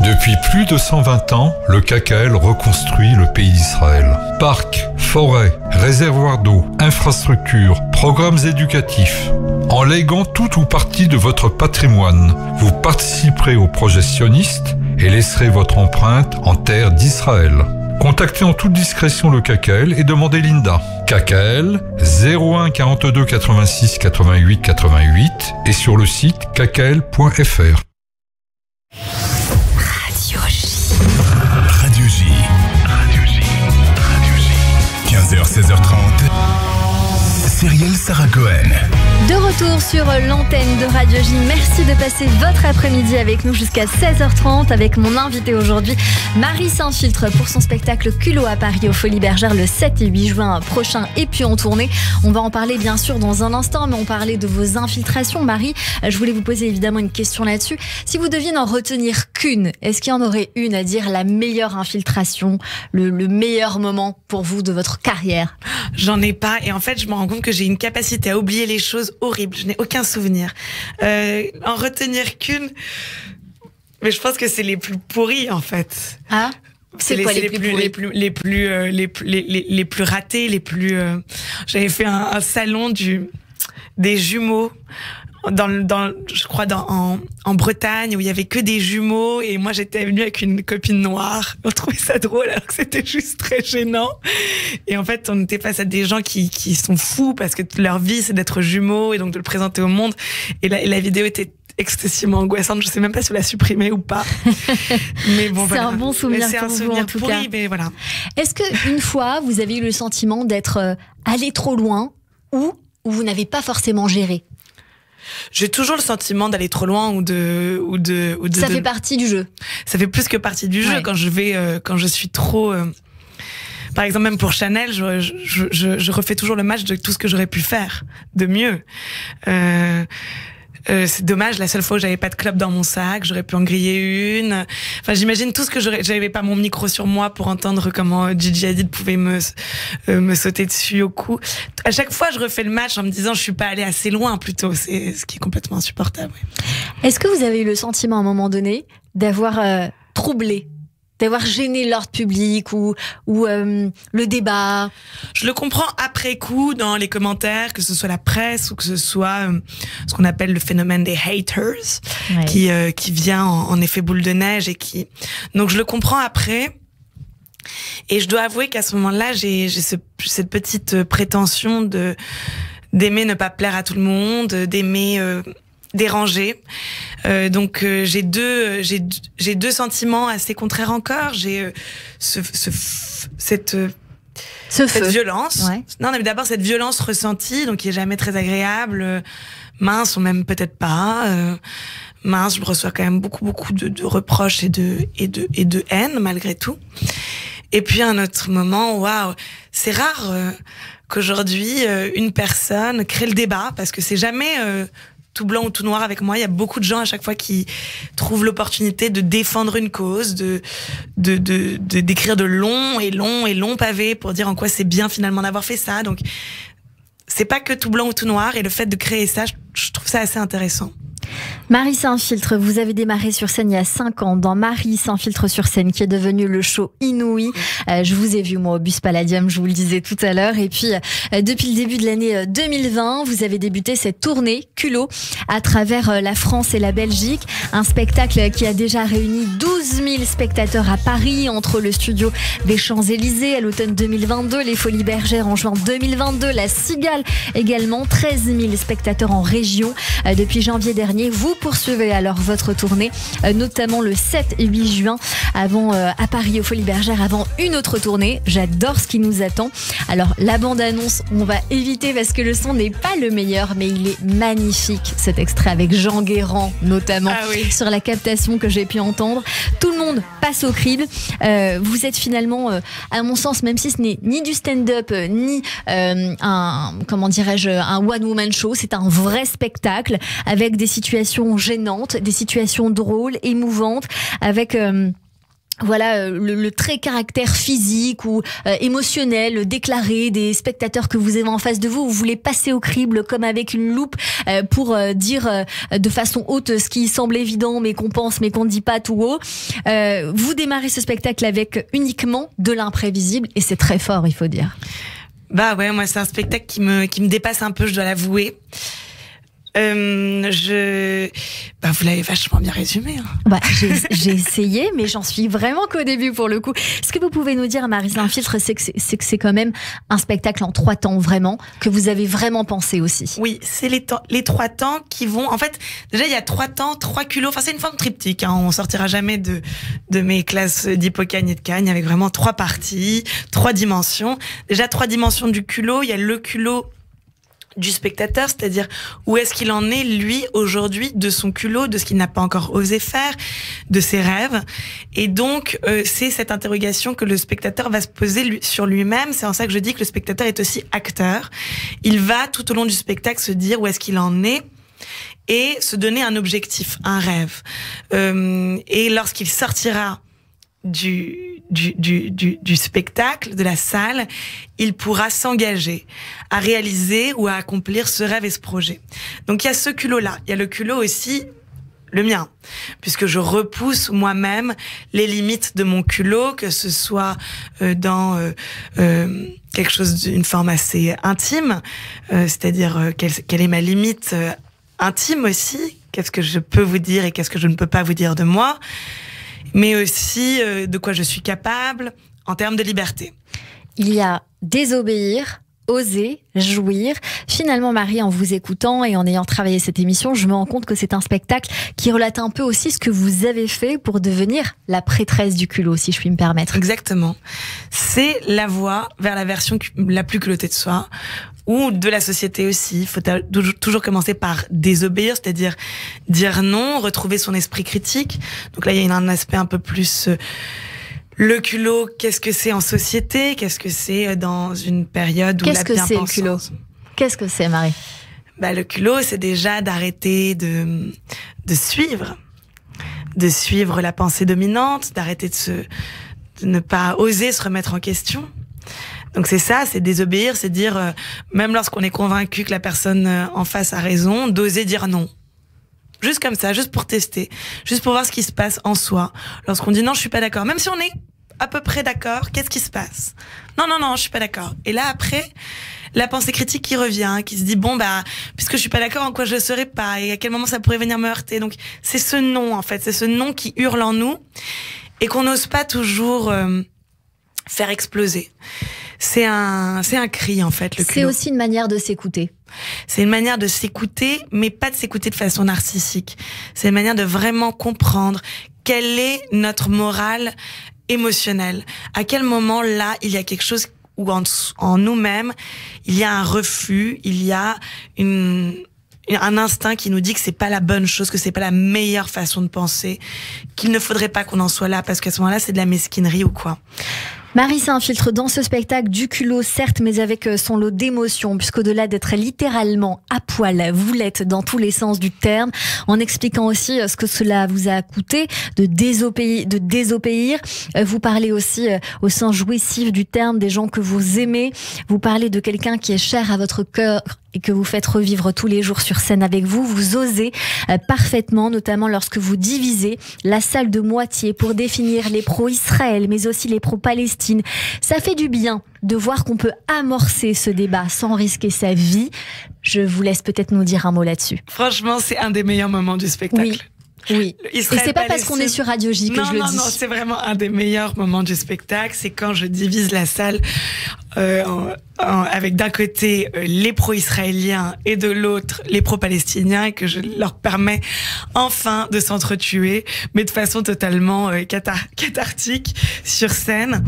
Depuis plus de 120 ans, le KKL reconstruit le pays d'Israël. Parcs, forêts, réservoirs d'eau, infrastructures, programmes éducatifs. En léguant tout ou partie de votre patrimoine, vous participerez au projet sioniste et laisserez votre empreinte en terre d'Israël. Contactez en toute discrétion le KKL et demandez Linda. KKL 01 42 86 88 88 et sur le site kkl.fr. Radio J. Radio J. Radio J. Radio J. 15h, 16h30. Cyrielle Sarah Cohen. De retour sur l'antenne de Radio J. Merci de passer votre après-midi avec nous jusqu'à 16h30 avec mon invité aujourd'hui, Marie Saint-Filtre, pour son spectacle Culot à Paris aux Folies Bergères le 7 et 8 juin prochain et puis en tournée. On va en parler bien sûr dans un instant, mais on parlait de vos infiltrations. Marie, je voulais vous poser évidemment une question là-dessus. Si vous deviez n'en retenir qu'une, est-ce qu'il y en aurait une à dire la meilleure infiltration, le meilleur moment pour vous de votre carrière? J'en ai pas et en fait je me rends compte que j'ai une capacité à oublier les choses horribles. Je n'ai aucun souvenir. En retenir qu'une, mais je pense que c'est les plus pourris en fait. Ah, c'est quoi les plus ratés, les plus. J'avais fait un salon des jumeaux. Je crois en Bretagne où il y avait que des jumeaux et moi j'étais venue avec une copine noire. On trouvait ça drôle alors que c'était juste très gênant. Et en fait, on était face à des gens qui sont fous parce que leur vie c'est d'être jumeaux et donc de le présenter au monde. Et la vidéo était excessivement angoissante. Je sais même pas si on l'a supprimée ou pas. Mais bon, c'est un bon souvenir pour vous en tout cas. Mais voilà. Est-ce que une fois vous avez eu le sentiment d'être allé trop loin ou vous n'avez pas forcément géré? J'ai toujours le sentiment d'aller trop loin ou de. Ça fait partie du jeu. Ça fait plus que partie du jeu. Ouais. Quand je suis trop. Par exemple, même pour Chanel, je refais toujours le match de tout ce que j'aurais pu faire de mieux. C'est dommage, la seule fois où j'avais pas de clope dans mon sac, j'aurais pu en griller une. Enfin, j'imagine tout ce que j'avais pas mon micro sur moi pour entendre comment Gigi Hadid pouvait me sauter dessus au cou. À chaque fois, je refais le match en me disant je suis pas allée assez loin plutôt. C'est ce qui est complètement insupportable. Oui. Est-ce que vous avez eu le sentiment à un moment donné d'avoir troublé, d'avoir gêné l'ordre public ou le débat? Je le comprends après coup dans les commentaires, que ce soit la presse ou que ce soit ce qu'on appelle le phénomène des haters, ouais, qui vient en effet boule de neige et qui. Donc je le comprends après. Et je dois avouer qu'à ce moment-là, j'ai cette petite prétention d'aimer ne pas plaire à tout le monde, d'aimer déranger. Donc j'ai deux sentiments assez contraires encore. J'ai cette violence. Ouais. Non, mais d'abord cette violence ressentie, donc qui est jamais très agréable, mince ou même peut-être pas. mince, je reçois quand même beaucoup de reproches et de haine malgré tout. Et puis un autre moment, waouh, c'est rare qu'aujourd'hui une personne crée le débat, parce que c'est jamais tout blanc ou tout noir avec moi. Il y a beaucoup de gens à chaque fois qui trouvent l'opportunité de défendre une cause, d'écrire de longs pavés pour dire en quoi c'est bien finalement d'avoir fait ça. Donc c'est pas que tout blanc ou tout noir, et le fait de créer ça, je trouve ça assez intéressant. Marie Saint-Filtre, vous avez démarré sur scène il y a 5 ans dans Marie Saint-Filtre sur scène, qui est devenu le show Inouï. Je vous ai vu moi au Bus Palladium, je vous le disais tout à l'heure. Et puis depuis le début de l'année 2020, vous avez débuté cette tournée culot à travers la France et la Belgique. Un spectacle qui a déjà réuni 12 000 spectateurs à Paris, entre le studio des Champs-Élysées à l'automne 2022, les Folies Bergères en juin 2022, la Cigale également, 13 000 spectateurs en région depuis janvier dernier. Vous poursuivez alors votre tournée, notamment le 7 et 8 juin avant à Paris aux Folies Bergères, avant une autre tournée. J'adore ce qui nous attend. Alors la bande-annonce, on va éviter parce que le son n'est pas le meilleur, mais il est magnifique, cet extrait avec Jean Guérand notamment, sur la captation que j'ai pu entendre. Tout le monde passe au crible. Vous êtes finalement, à mon sens, même si ce n'est ni du stand-up ni un one-woman show, c'est un vrai spectacle avec des situations gênantes, des situations drôles, émouvantes, avec le trait caractère physique ou émotionnel déclaré des spectateurs que vous avez en face de vous. Vous voulez passer au crible comme avec une loupe pour dire de façon haute ce qui semble évident mais qu'on pense mais qu'on ne dit pas tout haut. Vous démarrez ce spectacle avec uniquement de l'imprévisible, et c'est très fort, il faut dire. Bah ouais, moi c'est un spectacle qui me dépasse un peu, je dois l'avouer. Vous l'avez vachement bien résumé. Hein. J'ai essayé, mais j'en suis vraiment qu'au début pour le coup. Ce que vous pouvez nous dire, Marie Saint-Filtre, c'est que c'est quand même un spectacle en 3 temps vraiment, que vous avez vraiment pensé aussi. Oui, c'est les 3 temps qui vont. En fait, déjà il y a 3 temps, 3 culots. Enfin, c'est une forme triptyque. Hein. On sortira jamais de mes classes d'Hippocagne et de Cagne, avec vraiment 3 parties, 3 dimensions. Déjà 3 dimensions du culot. Il y a le culot du spectateur, c'est-à-dire où est-ce qu'il en est lui aujourd'hui de son culot, de ce qu'il n'a pas encore osé faire, de ses rêves. Et donc c'est cette interrogation que le spectateur va se poser sur lui-même. C'est en ça que je dis que le spectateur est aussi acteur. Il va tout au long du spectacle se dire où est-ce qu'il en est et se donner un objectif, un rêve. Et lorsqu'il sortira du spectacle, de la salle, il pourra s'engager à réaliser ou à accomplir ce rêve et ce projet. Donc il y a ce culot-là. Il y a le culot aussi, le mien, puisque je repousse moi-même les limites de mon culot, que ce soit dans quelque chose d'une forme assez intime, c'est-à-dire quelle est ma limite intime aussi, qu'est-ce que je peux vous dire et qu'est-ce que je ne peux pas vous dire de moi, mais aussi de quoi je suis capable en termes de liberté. Il y a désobéir, oser, jouir. Finalement, Marie, en vous écoutant et en ayant travaillé cette émission, je me rends compte que c'est un spectacle qui relate un peu aussi ce que vous avez fait pour devenir la prêtresse du culot, si je puis me permettre. Exactement. C'est la voie vers la version la plus culottée de soi, ou de la société aussi. Il faut toujours commencer par désobéir, c'est-à-dire dire non, retrouver son esprit critique. Donc là, il y a un aspect un peu plus... le culot, qu'est-ce que c'est en société? Qu'est-ce que c'est dans une période où la bien-pensance... Qu'est-ce que c'est le culot? Qu'est-ce que c'est, Marie? Le culot, c'est déjà d'arrêter de suivre la pensée dominante, d'arrêter de ne pas oser se remettre en question. Donc c'est ça, c'est désobéir, c'est dire, même lorsqu'on est convaincu que la personne en face a raison, d'oser dire non. Juste comme ça, juste pour tester, juste pour voir ce qui se passe en soi. Lorsqu'on dit non, je suis pas d'accord, même si on est à peu près d'accord, qu'est-ce qui se passe? Non, je suis pas d'accord. Et là, après, la pensée critique qui revient, qui se dit, puisque je suis pas d'accord, en quoi je le serais pas, et à quel moment ça pourrait venir me heurter. Donc, c'est ce non, en fait, c'est ce non qui hurle en nous, et qu'on n'ose pas toujours faire exploser. C'est un cri, en fait, le culot. C'est aussi une manière de s'écouter. C'est une manière de s'écouter, mais pas de s'écouter de façon narcissique. C'est une manière de vraiment comprendre quelle est notre morale émotionnelle. À quel moment, là, il y a quelque chose où en nous-mêmes, il y a un refus, il y a une un instinct qui nous dit que c'est pas la bonne chose, que c'est pas la meilleure façon de penser, qu'il ne faudrait pas qu'on en soit là, parce qu'à ce moment-là, c'est de la mesquinerie ou quoi. Marie s'infiltre dans ce spectacle du culot, certes, mais avec son lot d'émotions, puisqu'au-delà d'être littéralement à poil, vous l'êtes dans tous les sens du terme, en expliquant aussi ce que cela vous a coûté de désobéir. Vous parlez aussi au sens jouissif du terme des gens que vous aimez. Vous parlez de quelqu'un qui est cher à votre cœur et que vous faites revivre tous les jours sur scène avec vous. Vous osez parfaitement, notamment lorsque vous divisez la salle de moitié pour définir les pro-Israël, mais aussi les pro-Palestine. Ça fait du bien de voir qu'on peut amorcer ce débat sans risquer sa vie. Je vous laisse peut-être nous dire un mot là-dessus. Franchement, c'est un des meilleurs moments du spectacle. Oui. Et c'est pas parce qu'on est sur Radio J que je le dis. Non, c'est vraiment un des meilleurs moments du spectacle. C'est quand je divise la salle avec d'un côté les pro-israéliens et de l'autre les pro-palestiniens, et que je leur permets enfin de s'entretuer, mais de façon totalement cathartique sur scène.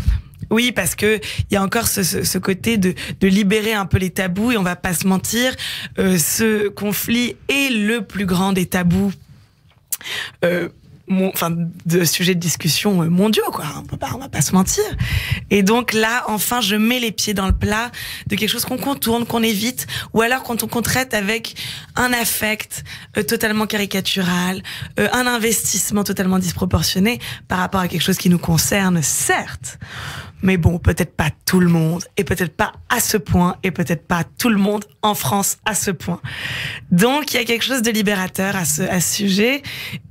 Oui, parce que il y a encore ce côté de libérer un peu les tabous, et on va pas se mentir, ce conflit est le plus grand des tabous. De sujets de discussion mondiaux, quoi. On va pas se mentir. Et donc là, enfin, je mets les pieds dans le plat de quelque chose qu'on contourne, qu'on évite, ou alors qu'on traite avec un affect totalement caricatural, un investissement totalement disproportionné par rapport à quelque chose qui nous concerne, certes. Mais bon, peut-être pas tout le monde, et peut-être pas à ce point, et peut-être pas tout le monde en France à ce point. Donc, il y a quelque chose de libérateur à ce sujet.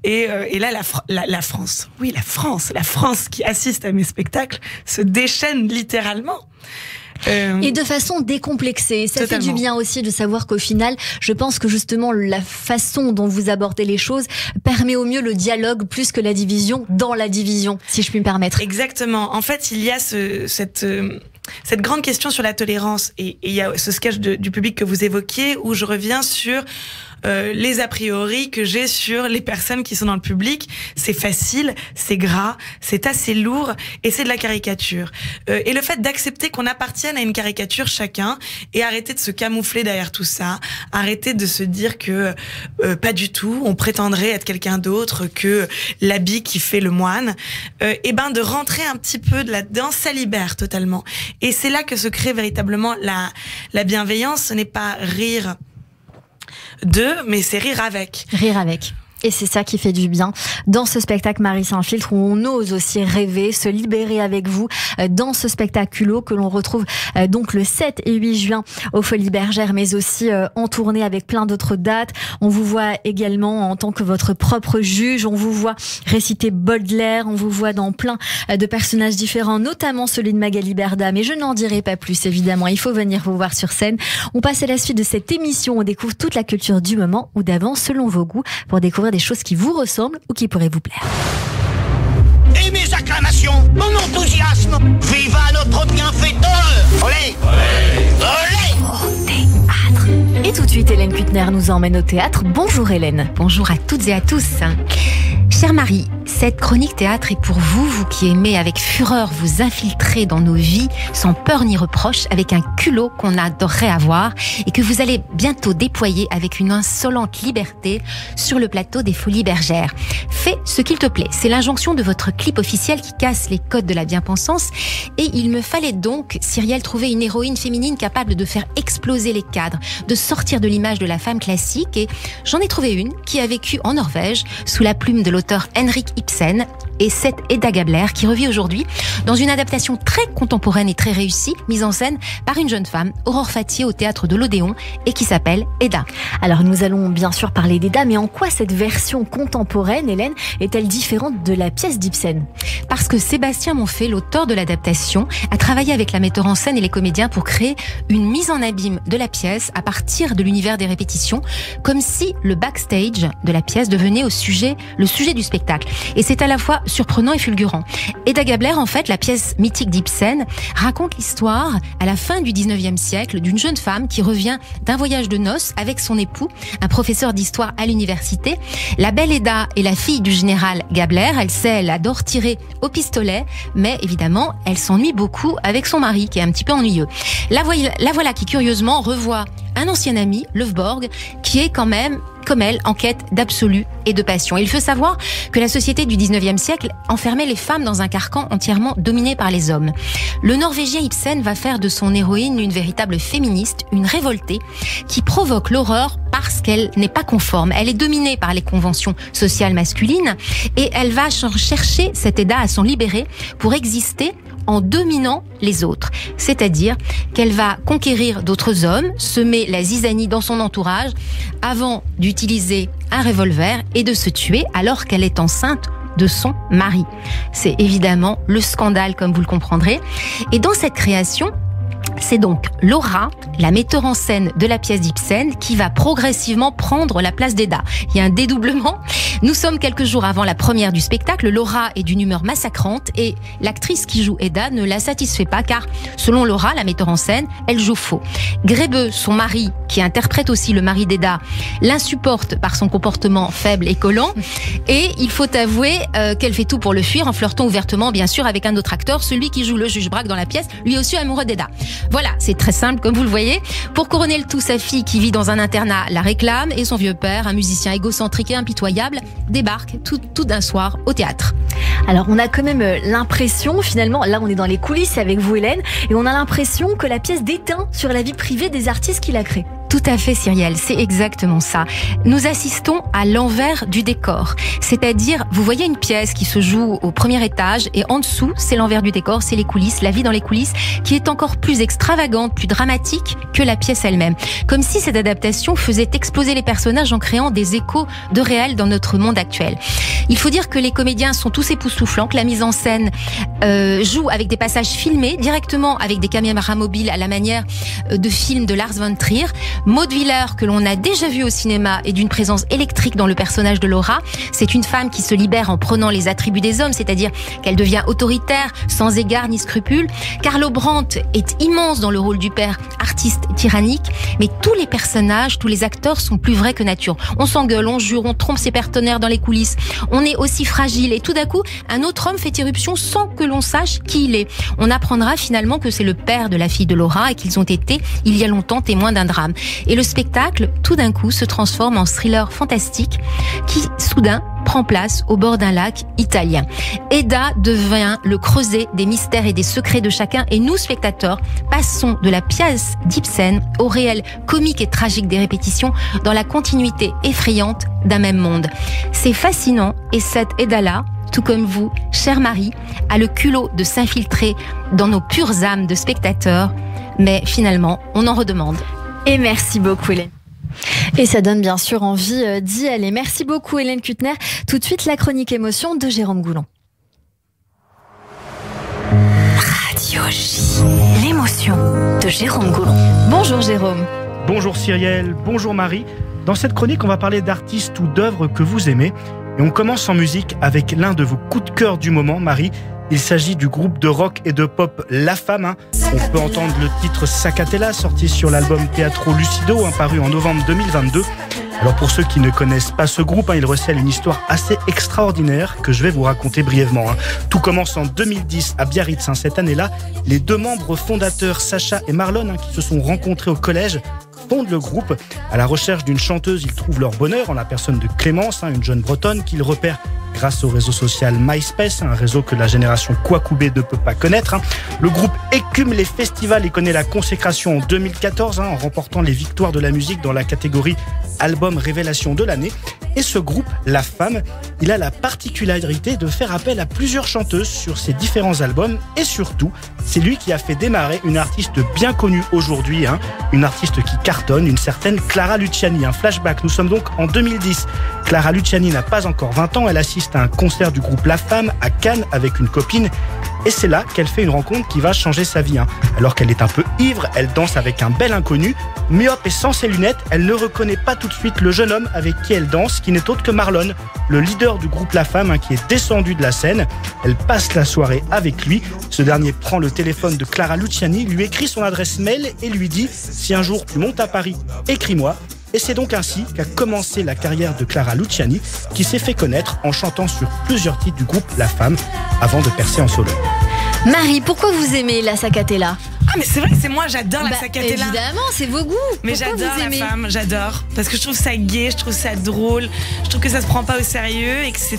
Et là, la France, oui, la France qui assiste à mes spectacles se déchaîne littéralement. Et de façon décomplexée. Ça Totalement. Fait du bien aussi de savoir qu'au final, je pense que justement la façon dont vous abordez les choses permet au mieux le dialogue plus que la division dans la division, si je puis me permettre. Exactement. En fait, il y a cette grande question sur la tolérance, et il y a ce sketch du public que vous évoquiez où je reviens sur les a priori que j'ai sur les personnes qui sont dans le public. C'est facile, c'est gras, c'est assez lourd, et c'est de la caricature. Et le fait d'accepter qu'on appartienne à une caricature chacun, et arrêter de se camoufler derrière tout ça, arrêter de se dire que pas du tout, on prétendrait être quelqu'un d'autre que l'habit qui fait le moine, et ben de rentrer un petit peu de là-dedans, ça libère totalement. Et c'est là que se crée véritablement la bienveillance. Ce n'est pas rire mais c'est rire avec. Rire avec. Et c'est ça qui fait du bien. Dans ce spectacle Marie s'infiltre, où on ose aussi rêver, se libérer avec vous, dans ce spectacle culot que l'on retrouve donc le 7 et 8 juin aux Folies Bergères, mais aussi en tournée avec plein d'autres dates. On vous voit également en tant que votre propre juge, on vous voit réciter Baudelaire, on vous voit dans plein de personnages différents, notamment celui de Magali Berda, mais je n'en dirai pas plus évidemment, il faut venir vous voir sur scène. On passe à la suite de cette émission, on découvre toute la culture du moment ou d'avant selon vos goûts, pour découvrir des choses qui vous ressemblent ou qui pourraient vous plaire. Et mes acclamations, mon enthousiasme, viva notre bienfaiteur. Olé, olé, olé. Et tout de suite, Hélène Kuttner nous emmène au théâtre. Bonjour Hélène. Bonjour à toutes et à tous. Chère Marie, cette chronique théâtre est pour vous, vous qui aimez avec fureur vous infiltrer dans nos vies, sans peur ni reproche, avec un culot qu'on adorerait avoir et que vous allez bientôt déployer avec une insolente liberté sur le plateau des Folies Bergères. Fais ce qu'il te plaît, c'est l'injonction de votre clip officiel qui casse les codes de la bien-pensance, et il me fallait donc, Cyrielle, trouver une héroïne féminine capable de faire exploser les cadres, de sortir de l'image de la femme classique, et j'en ai trouvé une qui a vécu en Norvège sous la plume de l'auteur Henrik Ibsen, et c'est Hedda Gabler qui revit aujourd'hui dans une adaptation très contemporaine et très réussie, mise en scène par une jeune femme, Aurore Fatier, au théâtre de l'Odéon, et qui s'appelle Hedda. Alors nous allons bien sûr parler d'Hedda, mais en quoi cette version contemporaine, Hélène, est-elle différente de la pièce d'Ibsen? Parce que Sébastien Monfay, l'auteur de l'adaptation, a travaillé avec la metteur en scène et les comédiens pour créer une mise en abîme de la pièce à partir de l'univers des répétitions, comme si le backstage de la pièce devenait le sujet du spectacle. Et c'est à la fois surprenant et fulgurant. Eda Gabler, en fait, la pièce mythique d'Ibsen, raconte l'histoire, à la fin du 19e siècle, d'une jeune femme qui revient d'un voyage de noces avec son époux, un professeur d'histoire à l'université. La belle Eda est la fille du général Gabler. Elle adore tirer au pistolet, mais évidemment, elle s'ennuie beaucoup avec son mari, qui est un petit peu ennuyeux. La voilà qui, curieusement, revoit un ancien ami, Löfborg, qui est quand même, comme elle, en quête d'absolu et de passion. Il faut savoir que la société du 19e siècle enfermait les femmes dans un carcan entièrement dominé par les hommes. Le Norvégien Ibsen va faire de son héroïne une véritable féministe, une révoltée, qui provoque l'horreur parce qu'elle n'est pas conforme. Elle est dominée par les conventions sociales masculines et elle va chercher cette Eda à s'en libérer pour exister en dominant les autres. C'est-à-dire qu'elle va conquérir d'autres hommes, semer la zizanie dans son entourage avant d'utiliser un revolver et de se tuer alors qu'elle est enceinte de son mari. C'est évidemment le scandale, comme vous le comprendrez. Et dans cette création, c'est donc Laura, la metteur en scène de la pièce d'Ibsen, qui va progressivement prendre la place d'Eda. Il y a un dédoublement. Nous sommes quelques jours avant la première du spectacle. Laura est d'une humeur massacrante et l'actrice qui joue Eda ne la satisfait pas car, selon Laura, la metteur en scène, elle joue faux. Grebeux, son mari, qui interprète aussi le mari d'Eda, l'insupporte par son comportement faible et collant. Et il faut avouer qu'elle fait tout pour le fuir en flirtant ouvertement, bien sûr, avec un autre acteur, celui qui joue le juge Braque dans la pièce, lui aussi amoureux d'Eda. Voilà, c'est très simple comme vous le voyez. Pour couronner le tout, sa fille qui vit dans un internat la réclame et son vieux père, un musicien égocentrique et impitoyable, débarque tout d'un soir au théâtre. Alors on a quand même l'impression, finalement, là on est dans les coulisses avec vous Hélène, et on a l'impression que la pièce déteint sur la vie privée des artistes qui la créent. Tout à fait, Cyrielle, c'est exactement ça. Nous assistons à l'envers du décor. C'est-à-dire, vous voyez une pièce qui se joue au premier étage et en dessous, c'est l'envers du décor, c'est les coulisses, la vie dans les coulisses, qui est encore plus extravagante, plus dramatique que la pièce elle-même. Comme si cette adaptation faisait exploser les personnages en créant des échos de réel dans notre monde actuel. Il faut dire que les comédiens sont tous époustouflants, que la mise en scène joue avec des passages filmés directement avec des caméras mobiles à la manière de films de Lars von Trier. Maud Willer, que l'on a déjà vu au cinéma, est d'une présence électrique dans le personnage de Laura. C'est une femme qui se libère en prenant les attributs des hommes, c'est-à-dire qu'elle devient autoritaire, sans égard ni scrupule. Carlo Brandt est immense dans le rôle du père, artiste tyrannique, mais tous les personnages, tous les acteurs sont plus vrais que nature. On s'engueule, on jure, on trompe ses partenaires dans les coulisses, on est aussi fragile et tout d'un coup, un autre homme fait irruption sans que l'on sache qui il est. On apprendra finalement que c'est le père de la fille de Laura et qu'ils ont été, il y a longtemps, témoins d'un drame. Et le spectacle, tout d'un coup, se transforme en thriller fantastique qui, soudain, prend place au bord d'un lac italien. Eda devient le creuset des mystères et des secrets de chacun et nous, spectateurs, passons de la pièce d'Ibsen au réel comique et tragique des répétitions dans la continuité effrayante d'un même monde. C'est fascinant et cette Eda-là, tout comme vous, chère Marie, a le culot de s'infiltrer dans nos pures âmes de spectateurs, mais finalement, on en redemande. Et merci beaucoup Hélène. Et ça donne bien sûr envie d'y aller. Merci beaucoup Hélène Kuttner. Tout de suite la chronique émotion de Jérôme Goulon. Radio J, l'émotion de Jérôme Goulon. Bonjour Jérôme. Bonjour Cyrielle, bonjour Marie. Dans cette chronique, on va parler d'artistes ou d'œuvres que vous aimez. Et on commence en musique avec l'un de vos coups de cœur du moment, Marie. Il s'agit du groupe de rock et de pop La Femme. On peut entendre le titre Sacatella, sorti sur l'album Teatro Lucido, paru en novembre 2022. Alors pour ceux qui ne connaissent pas ce groupe, il recèle une histoire assez extraordinaire que je vais vous raconter brièvement. Tout commence en 2010 à Biarritz. Cette année-là, les deux membres fondateurs, Sacha et Marlon, qui se sont rencontrés au collège, fondent le groupe. À la recherche d'une chanteuse, ils trouvent leur bonheur en la personne de Clémence, une jeune bretonne qu'ils repèrent grâce au réseau social MySpace, un réseau que la génération Kwakubé ne peut pas connaître. Le groupe écume les festivals et connaît la consécration en 2014 en remportant les victoires de la musique dans la catégorie album révélation de l'année. Et ce groupe, La Femme, il a la particularité de faire appel à plusieurs chanteuses sur ses différents albums et surtout, c'est lui qui a fait démarrer une artiste bien connue aujourd'hui, une artiste qui cartonne, une certaine Clara Luciani. Un flashback, nous sommes donc en 2010. Clara Luciani n'a pas encore 20 ans, elle assiste à un concert du groupe La Femme à Cannes avec une copine Et c'est là qu'elle fait une rencontre qui va changer sa vie. Alors qu'elle est un peu ivre, elle danse avec un bel inconnu. Myope et sans ses lunettes, elle ne reconnaît pas tout de suite le jeune homme avec qui elle danse, qui n'est autre que Marlon, le leader du groupe La Femme, qui est descendu de la scène. Elle passe la soirée avec lui. Ce dernier prend le téléphone de Clara Luciani, lui écrit son adresse mail et lui dit « Si un jour tu montes à Paris, écris-moi ». Et c'est donc ainsi qu'a commencé la carrière de Clara Luciani, qui s'est fait connaître en chantant sur plusieurs titres du groupe La Femme, avant de percer en solo. Marie, pourquoi vous aimez la Sacatella ? Ah mais c'est vrai que c'est moi, j'adore la Sacatella. Évidemment, c'est vos goûts. Mais pourquoi j'adore vous aimez La Femme, j'adore. Parce que je trouve ça gai, je trouve ça drôle, je trouve que ça se prend pas au sérieux et que c'est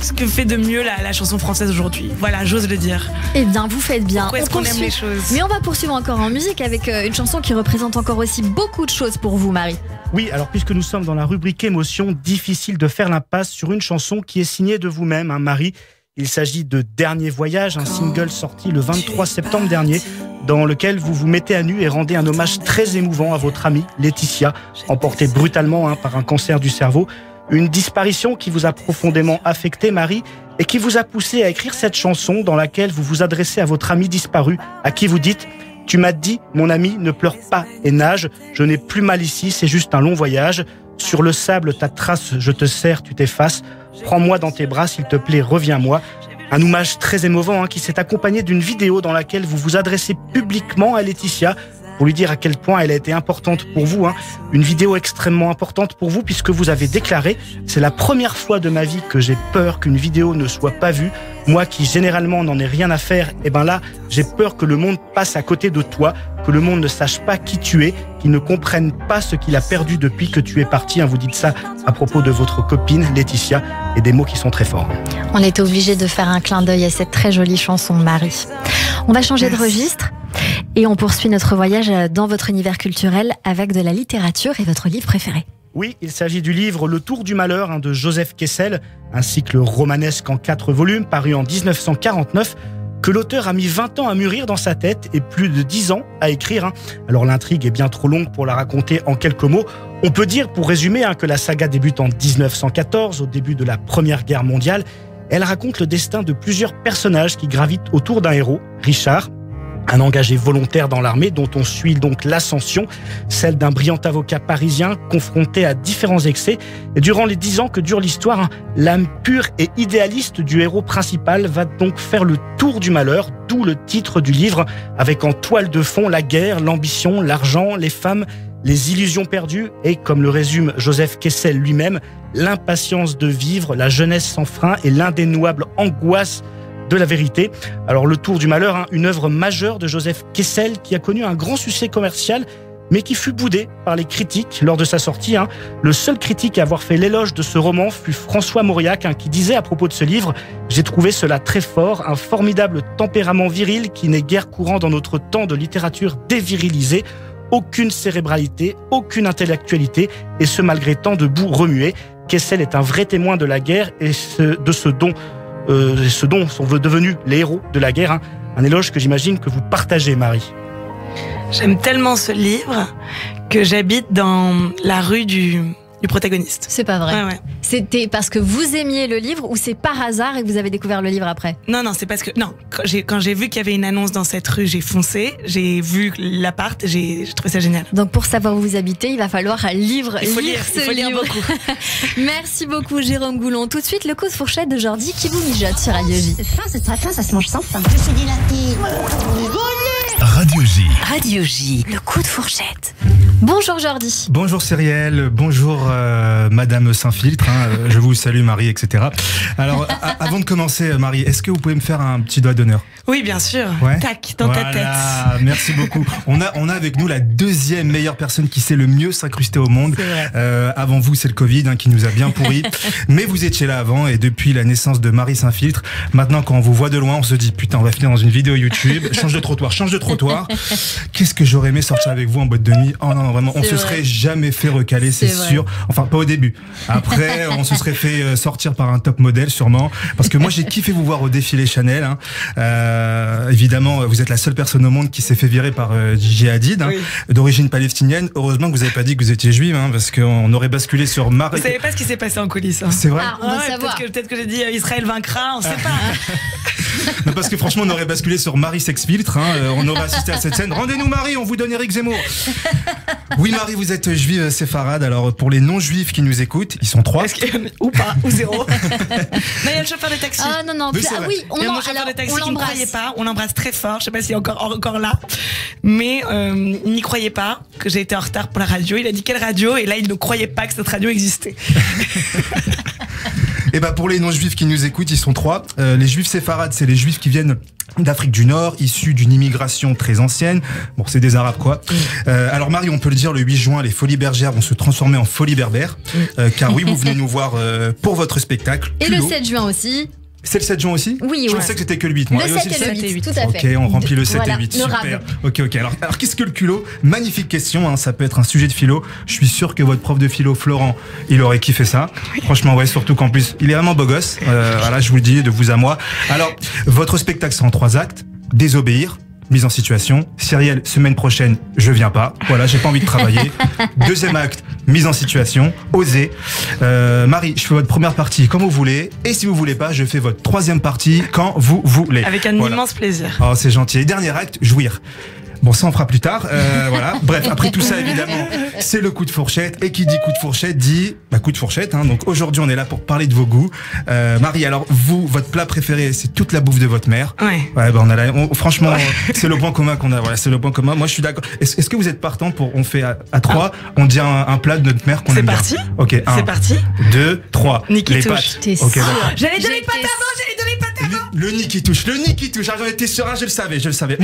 ce que fait de mieux la chanson française aujourd'hui. Voilà, j'ose le dire. Eh bien, vous faites bien. Pourquoi est-ce qu'on aime les choses ? Mais on va poursuivre encore en musique avec une chanson qui représente encore aussi beaucoup de choses pour vous, Marie. Oui, alors puisque nous sommes dans la rubrique émotion, difficile de faire l'impasse sur une chanson qui est signée de vous-même, Marie. Il s'agit de Dernier Voyage, un single sorti le 23 septembre dernier, dans lequel vous vous mettez à nu et rendez un hommage très émouvant à votre amie Laetitia, emportée brutalement par un cancer du cerveau. Une disparition qui vous a profondément affecté, Marie, et qui vous a poussé à écrire cette chanson dans laquelle vous vous adressez à votre amie disparue, à qui vous dites « Tu m'as dit, mon ami, ne pleure pas et nage, je n'ai plus mal ici, c'est juste un long voyage. Sur le sable, ta trace, je te serre, tu t'effaces. Prends-moi dans tes bras, s'il te plaît, reviens-moi. » Un hommage très émouvant qui s'est accompagné d'une vidéo dans laquelle vous vous adressez publiquement à Laetitia pour lui dire à quel point elle a été importante pour vous. Une vidéo extrêmement importante pour vous puisque vous avez déclaré « C'est la première fois de ma vie que j'ai peur qu'une vidéo ne soit pas vue. Moi qui généralement n'en ai rien à faire, et ben là, j'ai peur que le monde passe à côté de toi, que le monde ne sache pas qui tu es, qu'il ne comprenne pas ce qu'il a perdu depuis que tu es parti. » Vous dites ça à propos de votre copine Laetitia et des mots qui sont très forts. On était obligé de faire un clin d'œil à cette très jolie chanson, Marie. On va changer de registre et on poursuit notre voyage dans votre univers culturel avec de la littérature et votre livre préféré. Oui, il s'agit du livre Le Tour du Malheur de Joseph Kessel, un cycle romanesque en 4 volumes paru en 1949 que l'auteur a mis 20 ans à mûrir dans sa tête et plus de 10 ans à écrire. Alors l'intrigue est bien trop longue pour la raconter en quelques mots. On peut dire, pour résumer, que la saga débute en 1914, au début de la Première Guerre mondiale. Elle raconte le destin de plusieurs personnages qui gravitent autour d'un héros, Richard, un engagé volontaire dans l'armée dont on suit donc l'ascension, celle d'un brillant avocat parisien confronté à différents excès. Et durant les 10 ans que dure l'histoire, l'âme pure et idéaliste du héros principal va donc faire le tour du malheur, d'où le titre du livre, avec en toile de fond la guerre, l'ambition, l'argent, les femmes, les illusions perdues et, comme le résume Joseph Kessel lui-même, l'impatience de vivre, la jeunesse sans frein et l'indénouable angoisse de la vérité. Alors Le Tour du Malheur, une œuvre majeure de Joseph Kessel qui a connu un grand succès commercial mais qui fut boudé par les critiques lors de sa sortie. Le seul critique à avoir fait l'éloge de ce roman fut François Mauriac, qui disait à propos de ce livre « J'ai trouvé cela très fort, un formidable tempérament viril qui n'est guère courant dans notre temps de littérature dévirilisée. Aucune cérébralité, aucune intellectualité, et ce malgré tant de boue remuée. Kessel est un vrai témoin de la guerre et de ce dont sont devenus les héros de la guerre. Un éloge que j'imagine que vous partagez, Marie. J'aime tellement ce livre que j'habite dans la rue du protagoniste. C'est pas vrai. Ouais. C'était parce que vous aimiez le livre ou c'est par hasard et que vous avez découvert le livre après ? Non, c'est parce que quand j'ai vu qu'il y avait une annonce dans cette rue, j'ai foncé, j'ai vu l'appart, j'ai trouvé ça génial. Donc pour savoir où vous habitez, il va falloir lire ce livre. Lire beaucoup. Merci beaucoup Jérôme Goulon. Tout de suite le coup de fourchette de Jordi qui vous mijote sur Radio J. C'est très fin, ça se mange sans fin. Je suis dilatée. Radio J. Radio J, le coup de fourchette. Bonjour Jordi. Bonjour Cyrielle, bonjour Madame Saint-Filtre, je vous salue Marie, etc. Alors avant de commencer Marie, est-ce que vous pouvez me faire un petit doigt d'honneur ? Oui bien sûr, tac, dans ta tête. Merci beaucoup. On a avec nous la deuxième meilleure personne qui sait le mieux s'incruster au monde. Avant vous c'est le Covid qui nous a bien pourris, mais vous étiez là avant et depuis la naissance de Marie Saint-Filtre, maintenant quand on vous voit de loin on se dit putain on va finir dans une vidéo YouTube, change de trottoir. Qu'est-ce que j'aurais aimé sortir avec vous en boîte de nuit. Oh non, hein, vraiment. On se serait jamais fait recaler, c'est sûr. Enfin, pas au début. Après, on se serait fait sortir par un top modèle, sûrement. Parce que moi, j'ai kiffé vous voir au défilé Chanel. Hein. Évidemment, vous êtes la seule personne au monde qui s'est fait virer par Gigi Hadid, hein, d'origine palestinienne. Heureusement que vous n'avez pas dit que vous étiez juive, hein, parce qu'on aurait basculé sur Marie. Vous savez pas ce qui s'est passé en coulisses. Hein. C'est vrai. On va savoir. Peut-être que j'ai dit Israël vaincra, on sait pas. Non, parce que franchement, on aurait basculé sur Marie Sexfiltre. Hein, on aurait assisté à cette scène. Rendez-nous Marie, on vous donne Éric Zemmour. Oui, Marie, vous êtes juive séfarade. Alors, pour les non-juifs qui nous écoutent, ils sont 3. Ou pas, ou 0. Mais il y a le chauffeur de taxi. Ah non, il y a mon chauffeur de taxi qui ne croyait pas. On l'embrasse très fort. Je sais pas s'il est encore là. Mais il n'y croyait pas que j'ai été en retard pour la radio. Il a dit quelle radio? Et là, il ne croyait pas que cette radio existait. Et bah pour les non-juifs qui nous écoutent, ils sont 3. Les juifs séfarades, c'est les juifs qui viennent d'Afrique du Nord, issus d'une immigration très ancienne. Bon, c'est des Arabes, quoi. Alors Marie, on peut le dire, le 8 juin, les Folies Bergères vont se transformer en Folies Berbères. Car oui, vous venez nous voir pour votre spectacle. Et le 7 juin aussi. C'est le 7 juin aussi? Oui, Je pensais que c'était que le 8. Moi. Le 7 et le 8, tout à fait. Ok, on remplit le 7 et 8. Super. Ok. Alors qu'est-ce que le culot? Magnifique question, hein, ça peut être un sujet de philo. Je suis sûr que votre prof de philo, Florent, il aurait kiffé ça. Franchement, ouais, surtout qu'en plus, il est vraiment beau gosse. Voilà, je vous le dis, de vous à moi. Alors, votre spectacle, c'est en 3 actes. Désobéir. Mise en situation. Cyrielle, semaine prochaine, je viens pas. Voilà, j'ai pas envie de travailler. Deuxième acte, mise en situation. Oser. Marie, je fais votre première partie quand vous voulez. Et si vous voulez pas, je fais votre troisième partie quand vous voulez. Avec un immense plaisir. Oh, c'est gentil. Et dernier acte, jouir. Bon, ça on fera plus tard. Voilà. Bref, après tout ça, évidemment, c'est le coup de fourchette. Et qui dit coup de fourchette dit coup de fourchette. Hein. Donc aujourd'hui, on est là pour parler de vos goûts. Marie, alors vous, votre plat préféré, c'est toute la bouffe de votre mère. Ouais. Ouais, on a franchement, c'est le point commun qu'on a. Voilà, c'est le point commun. Moi, je suis d'accord. Est-ce que vous êtes partant pour on fait à 3, on dit un plat de notre mère qu'on aime bien. C'est parti. Ok. C'est parti. 2, 3. Niki les touche. Pâtes. T'es Ok. sûr. J'allais donner les pâtes avant. Le nid qui touche. Alors, j'étais serein, je le savais.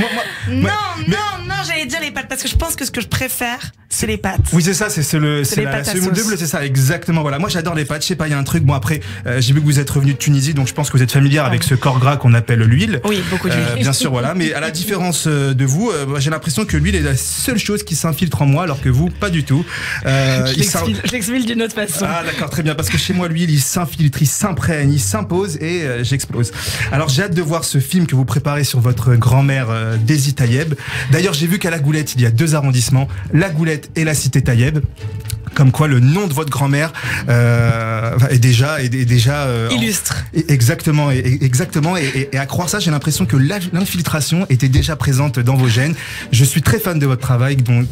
Non, j'allais dire les pâtes parce que je pense que ce que je préfère, c'est les pâtes. Oui, c'est ça, c'est la semoule de bleu, c'est ça, exactement. Voilà, moi j'adore les pâtes. Je sais pas, il y a un truc. Bon après, j'ai vu que vous êtes revenu de Tunisie, donc je pense que vous êtes familière avec ce corps gras qu'on appelle l'huile. Oui, beaucoup d'huile. Bien sûr, voilà. Mais à la différence de vous, j'ai l'impression que l'huile est la seule chose qui s'infiltre en moi, alors que vous, pas du tout. Je l'exfile d'une autre façon. Ah d'accord, très bien, parce que chez moi l'huile, il s'infiltre, il s'imprègne, il s'impose et j'explose. Alors j'ai hâte de voir ce film que vous préparez sur votre grand-mère Daisy Tayeb. D'ailleurs, j'ai vu qu'à La Goulette, il y a 2 arrondissements, La Goulette et la cité Tayeb. Comme quoi le nom de votre grand-mère est déjà illustre. Exactement. Et à croire ça, j'ai l'impression que l'infiltration était déjà présente dans vos gènes. Je suis très fan de votre travail, donc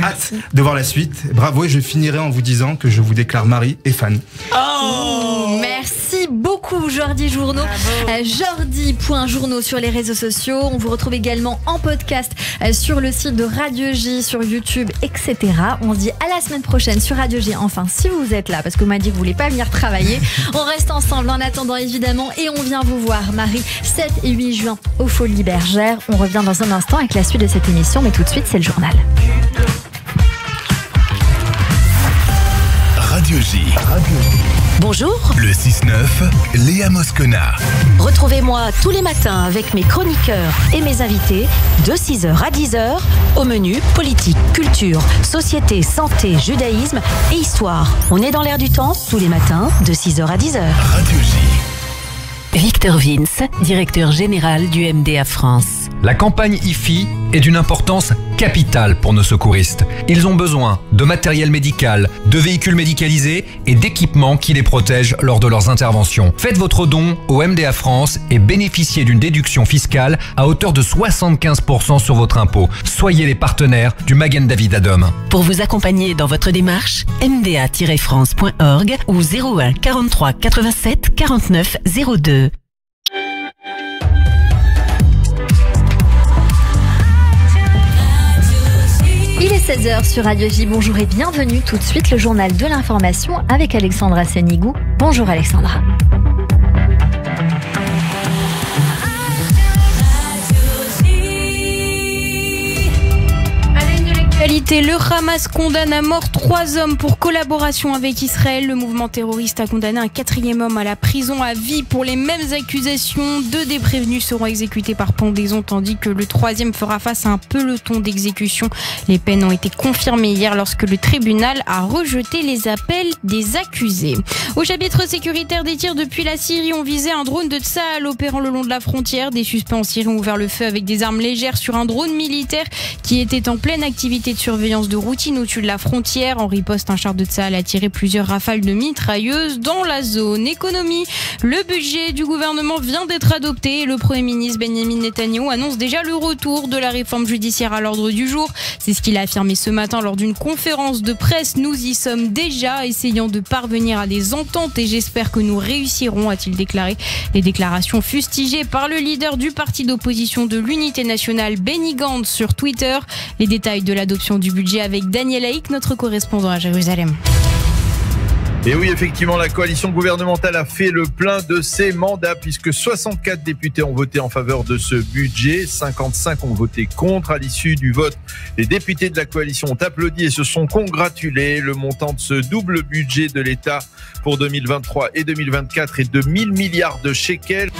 hâte de voir la suite. Bravo, et je finirai en vous disant que je vous déclare Marie et fan. Oh, merci beaucoup Jordi Journo. Jordi.journo sur les réseaux sociaux. On vous retrouve également en podcast sur le site de Radio J, sur YouTube, etc. On se dit à la semaine prochaine sur Radio J. Enfin, si vous êtes là, parce que vous m'avez dit que vous voulez pas venir travailler, on reste ensemble en attendant évidemment et on vient vous voir, Marie, 7 et 8 juin aux Folies Bergères. On revient dans un instant avec la suite de cette émission, mais tout de suite, c'est le journal. Radio J. Bonjour. Le 6-9, Léa Moscona. Retrouvez-moi tous les matins avec mes chroniqueurs et mes invités de 6h à 10h. Au menu, politique, culture, société, santé, judaïsme et histoire. On est dans l'air du temps tous les matins de 6h à 10h. Radio J. Victor Vince, directeur général du MDA France. La campagne IFI est d'une importance capitale pour nos secouristes. Ils ont besoin de matériel médical, de véhicules médicalisés et d'équipements qui les protègent lors de leurs interventions. Faites votre don au MDA France et bénéficiez d'une déduction fiscale à hauteur de 75% sur votre impôt. Soyez les partenaires du Magen David Adom. Pour vous accompagner dans votre démarche, mda-france.org ou 01 43 87 49 02. Il est 16h sur Radio J. Bonjour et bienvenue. Tout de suite, le journal de l'information avec Alexandra Senigou. Bonjour Alexandra. l'actualité, le Hamas condamne à mort 3 hommes pour collaboration avec Israël. Le mouvement terroriste a condamné un 4e homme à la prison à vie pour les mêmes accusations. 2 des prévenus seront exécutés par pendaison, tandis que le 3e fera face à un peloton d'exécution. Les peines ont été confirmées hier lorsque le tribunal a rejeté les appels des accusés. Au chapitre sécuritaire, des tirs depuis la Syrie ont visé un drone de Tsahal opérant le long de la frontière. Des suspects en Syrie ont ouvert le feu avec des armes légères sur un drone militaire qui était en pleine activité de surveillance de routine au-dessus de la frontière. En riposte, un char de Tsahal a tiré plusieurs rafales de mitrailleuses dans la zone. Économie, le budget du gouvernement vient d'être adopté et le Premier ministre Benjamin Netanyahu annonce déjà le retour de la réforme judiciaire à l'ordre du jour. C'est ce qu'il a affirmé ce matin lors d'une conférence de presse. Nous y sommes déjà, essayant de parvenir à des ententes et j'espère que nous réussirons, a-t-il déclaré. Les déclarations fustigées par le leader du parti d'opposition de l'Unité nationale, Benny Gantz, sur Twitter. Les détails de l'adoption du budget avec Daniel Haïk, notre correspondant à Jérusalem. Et oui, effectivement, la coalition gouvernementale a fait le plein de ses mandats puisque 64 députés ont voté en faveur de ce budget, 55 ont voté contre. À l'issue du vote, les députés de la coalition ont applaudi et se sont congratulés. Le montant de ce double budget de l'État pour 2023 et 2024 est de 1000 milliards de shekels.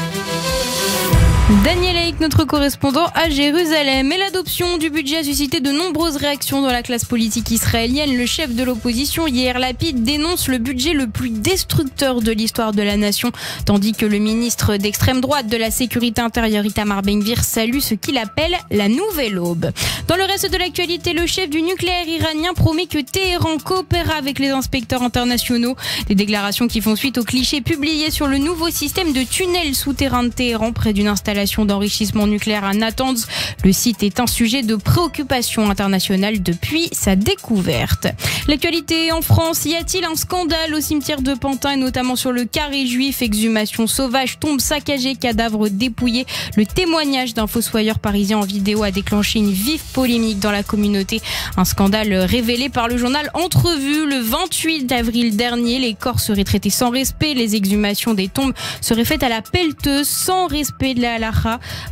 Daniel Haïk, notre correspondant à Jérusalem. Et l'adoption du budget a suscité de nombreuses réactions dans la classe politique israélienne. Le chef de l'opposition, Yair Lapid, dénonce le budget le plus destructeur de l'histoire de la nation, tandis que le ministre d'extrême droite de la sécurité intérieure, Itamar Ben-Gvir, salue ce qu'il appelle la nouvelle aube. Dans le reste de l'actualité, le chef du nucléaire iranien promet que Téhéran coopérera avec les inspecteurs internationaux. Des déclarations qui font suite aux clichés publiés sur le nouveau système de tunnels souterrains de Téhéran près d'une installation d'enrichissement nucléaire à Natanz. Le site est un sujet de préoccupation internationale depuis sa découverte. L'actualité en France, y a-t-il un scandale au cimetière de Pantin et notamment sur le carré juif? Exhumation sauvage, tombes saccagées, cadavres dépouillés. Le témoignage d'un fossoyeur parisien en vidéo a déclenché une vive polémique dans la communauté. Un scandale révélé par le journal Entrevue le 28 avril dernier. Les corps seraient traités sans respect. Les exhumations des tombes seraient faites à la pelleteuse sans respect de la halakha.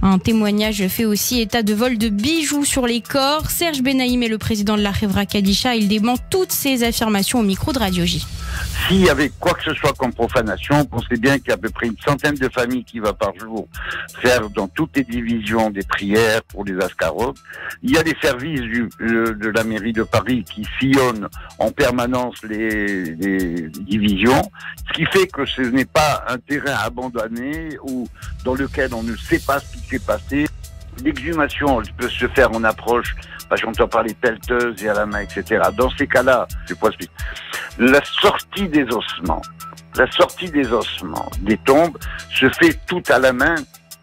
Un témoignage fait aussi état de vol de bijoux sur les corps. Serge Benaïm est le président de la Hevra Kadisha. Il dément toutes ces affirmations au micro de Radio J. S'il y avait quoi que ce soit comme profanation, on sait bien qu'il y a à peu près une centaine de familles qui va par jour faire dans toutes les divisions des prières pour les ascarotes. Il y a des services de la mairie de Paris qui sillonnent en permanence les divisions, ce qui fait que ce n'est pas un terrain abandonné ou dans lequel on ne sait pas ce qui s'est passé. L'exhumation peut se faire en approche, j'entends parler pelleteuse et à la main, etc. Dans ces cas-là, la sortie des ossements des tombes se fait tout à la main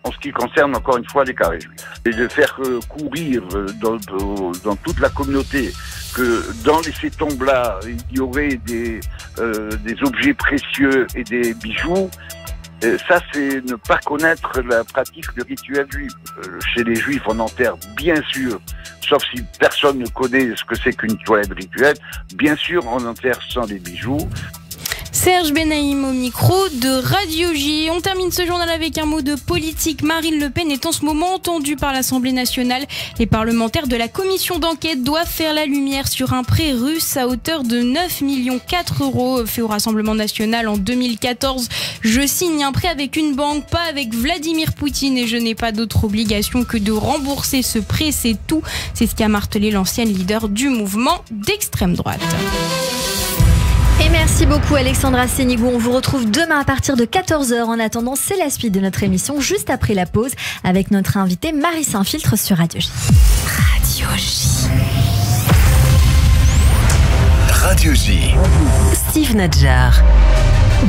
en ce qui concerne encore une fois les carrés juifs. Et de faire courir dans toute la communauté que dans ces tombes-là, il y aurait des objets précieux et des bijoux, ça, c'est ne pas connaître la pratique du rituel juif. Chez les juifs, on enterre, bien sûr, sauf si personne ne connaît ce que c'est qu'une toilette rituelle, bien sûr, on enterre sans les bijoux. Serge Benaïm au micro de Radio J. On termine ce journal avec un mot de politique. Marine Le Pen est en ce moment entendue par l'Assemblée nationale. Les parlementaires de la commission d'enquête doivent faire la lumière sur un prêt russe à hauteur de 9,4 millions € fait au Rassemblement national en 2014. Je signe un prêt avec une banque, pas avec Vladimir Poutine et je n'ai pas d'autre obligation que de rembourser ce prêt, c'est tout. C'est ce qu'a martelé l'ancienne leader du mouvement d'extrême droite. Et merci beaucoup Alexandra Sénigou. On vous retrouve demain à partir de 14h. En attendant, c'est la suite de notre émission juste après la pause avec notre invitée Marie Saint-Filtre sur Radio J. Radio J. Radio J. Steve Nadjar.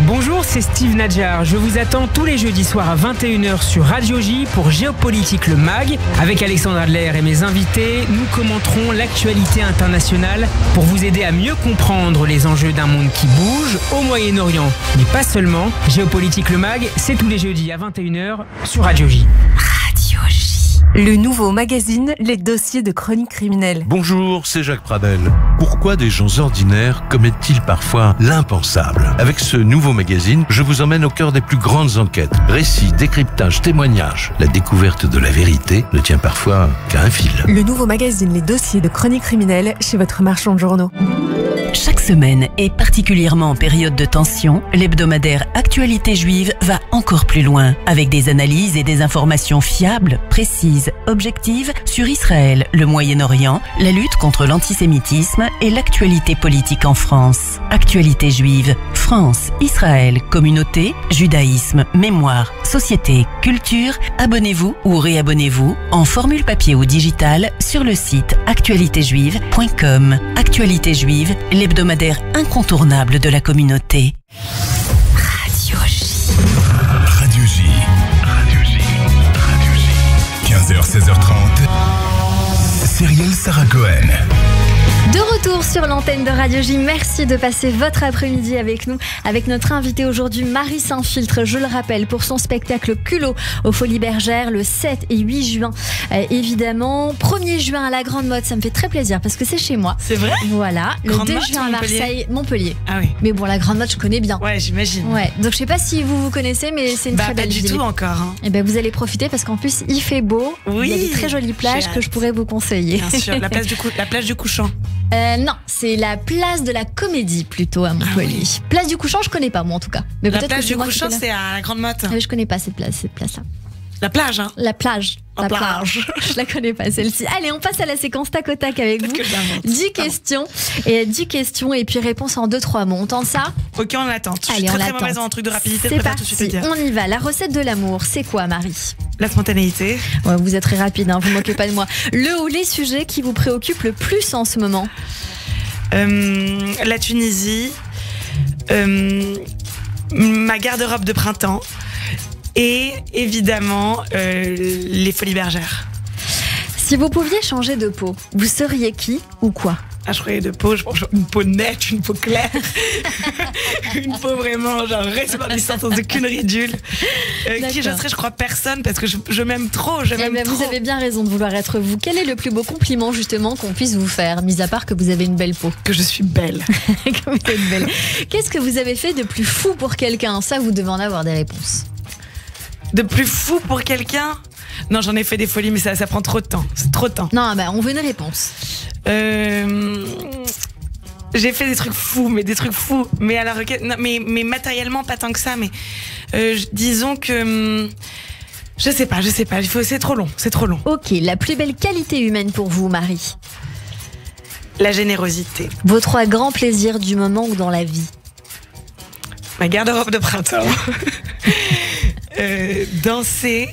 Bonjour, c'est Steve Nadjar. Je vous attends tous les jeudis soirs à 21h sur Radio J pour Géopolitique le MAG. Avec Alexandre Adler et mes invités, nous commenterons l'actualité internationale pour vous aider à mieux comprendre les enjeux d'un monde qui bouge au Moyen-Orient. Mais pas seulement. Géopolitique le MAG, c'est tous les jeudis à 21h sur Radio J. Radio J. Le nouveau magazine Les dossiers de chronique criminelle. Bonjour, c'est Jacques Pradel. Pourquoi des gens ordinaires commettent-ils parfois l'impensable ? Avec ce nouveau magazine, je vous emmène au cœur des plus grandes enquêtes. Récits, décryptages, témoignages. La découverte de la vérité ne tient parfois qu'à un fil. Le nouveau magazine Les dossiers de chronique criminelle chez votre marchand de journaux. Chaque semaine, et particulièrement en période de tension, l'hebdomadaire Actualité Juive va encore plus loin, avec des analyses et des informations fiables, précises, objectives sur Israël, le Moyen-Orient, la lutte contre l'antisémitisme et l'actualité politique en France. Actualité Juive, France, Israël, communauté, judaïsme, mémoire, société, culture. Abonnez-vous ou réabonnez-vous en formule papier ou digital sur le site actualitéjuive.com. Actualité Juive, l'hebdomadaire incontournable de la communauté. Radio J. Radio J. Radio J. Radio J. 15h, 16h30. Cyrielle Sarah Cohen. De retour sur l'antenne de Radio J, merci de passer votre après-midi avec nous, avec notre invitée aujourd'hui, Marie Saint-Filtre, je le rappelle, pour son spectacle Culot aux Folies Bergères le 7 et 8 juin. Évidemment, 1er juin à la Grande Motte, ça me fait très plaisir parce que c'est chez moi. C'est vrai ? Voilà, le Grande 2 Motte, juin à Marseille, Montpellier. Ah oui. Mais bon, la Grande Motte, je connais bien. Ouais, j'imagine. Ouais, donc je sais pas si vous connaissez, mais c'est une très belle ville. Pas du tout encore. Hein. Et ben vous allez profiter parce qu'en plus, il fait beau. Oui. Il y a des très jolies plages que je pourrais vous conseiller. Bien sûr, la plage du Couchant. Non, c'est la place de la Comédie plutôt à Montpellier. Ah oui. Place du Couchant, je connais pas moi en tout cas. Mais la plage du Couchant, c'est à la Grande Motte. Mais je connais pas cette place-là. La plage, hein. La plage. La plage. Je la connais pas celle-ci. Allez, on passe à la séquence tac au tac avec vous. 10 questions et puis réponse en 2-3 mots. On tente ça ? Ok, on l'attend. Je suis très mauvaise en truc de rapidité. C'est parti, on y va. La recette de l'amour, c'est quoi, Marie ? La spontanéité. Ouais, vous êtes très rapide, hein, vous moquez pas de moi. Le ou les sujets qui vous préoccupent le plus en ce moment ? La Tunisie, ma garde-robe de printemps et évidemment les Folies Bergères. Si vous pouviez changer de peau, vous seriez qui ou quoi ? Ah, je croyais de peau, une peau nette, une peau claire, une peau vraiment genre resplendissante sans aucune ridule. Qui je serais, je crois personne parce que je m'aime trop, je m'aime trop. Vous avez bien raison de vouloir être vous. Quel est le plus beau compliment justement qu'on puisse vous faire, mis à part que vous avez une belle peau ? Que je suis belle. Que vous êtes belle. Qu'est-ce que vous avez fait de plus fou pour quelqu'un ? Ça, vous devez en avoir des réponses. De plus fou pour quelqu'un ? Non, j'en ai fait des folies, mais ça prend trop de temps. C'est trop de temps. Non, bah on veut une réponse. J'ai fait des trucs fous, mais à la requête, non, mais matériellement pas tant que ça, mais disons que je sais pas, c'est trop long. Ok, la plus belle qualité humaine pour vous, Marie ? La générosité. Vos 3 grands plaisirs du moment ou dans la vie ? Ma garde-robe de printemps. Danser.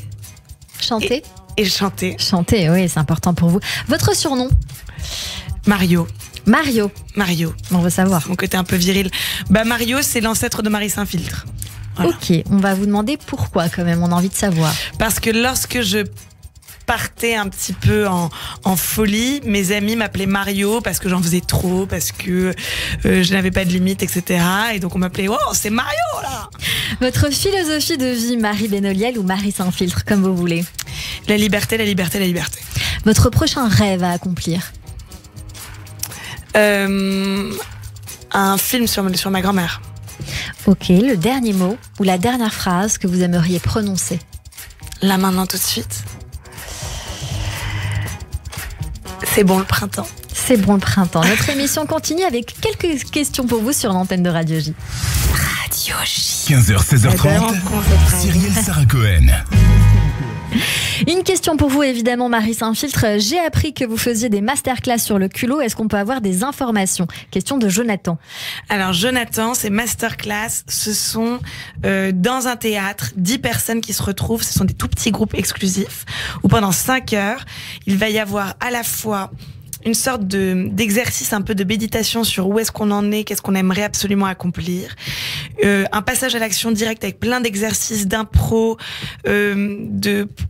Chanter ? Et chanter. Chanter, oui, c'est important pour vous. Votre surnom ? Mario. On veut savoir. Mon côté un peu viril. Mario, c'est l'ancêtre de Marie Saint-Filtre. Voilà. Ok, on va vous demander pourquoi quand même, on a envie de savoir. Parce que lorsque je partais un petit peu en folie, mes amis m'appelaient Mario parce que j'en faisais trop, parce que je n'avais pas de limite, etc. Et donc on m'appelait « Oh, c'est Mario là !» Votre philosophie de vie, Marie Benoliel ou Marie Saint-Filtre, comme vous voulez ? La liberté, la liberté, la liberté. Votre prochain rêve à accomplir ? Un film sur ma grand-mère. Ok, le dernier mot ou la dernière phrase que vous aimeriez prononcer ? Là, maintenant, tout de suite. C'est bon le printemps. C'est bon le printemps. Notre émission continue avec quelques questions pour vous sur l'antenne de Radio J. Radio J. 15h, 16h30. Cyrielle Sarah Cohen. Une question pour vous, évidemment, Marie Saint-Filtre. J'ai appris que vous faisiez des masterclass sur le culot. Est-ce qu'on peut avoir des informations ? Question de Jonathan. Alors, Jonathan, ces masterclass, ce sont dans un théâtre, 10 personnes qui se retrouvent. Ce sont des tout petits groupes exclusifs où pendant 5 heures, il va y avoir à la fois une sorte d'exercice un peu de méditation sur où est-ce qu'on en est, qu'est-ce qu'on aimerait absolument accomplir, un passage à l'action directe avec plein d'exercices d'impro,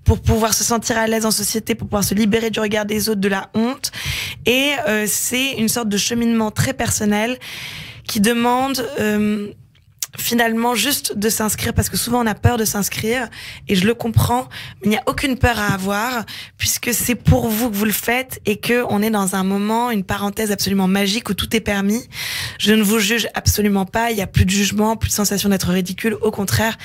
pour pouvoir se sentir à l'aise en société, pour pouvoir se libérer du regard des autres, de la honte, et c'est une sorte de cheminement très personnel qui demande finalement juste de s'inscrire, parce que souvent on a peur de s'inscrire, et je le comprends, mais il n'y a aucune peur à avoir, puisque c'est pour vous que vous le faites, et que on est dans un moment, une parenthèse absolument magique où tout est permis. Je ne vous juge absolument pas, il n'y a plus de jugement, plus de sensation d'être ridicule, au contraire,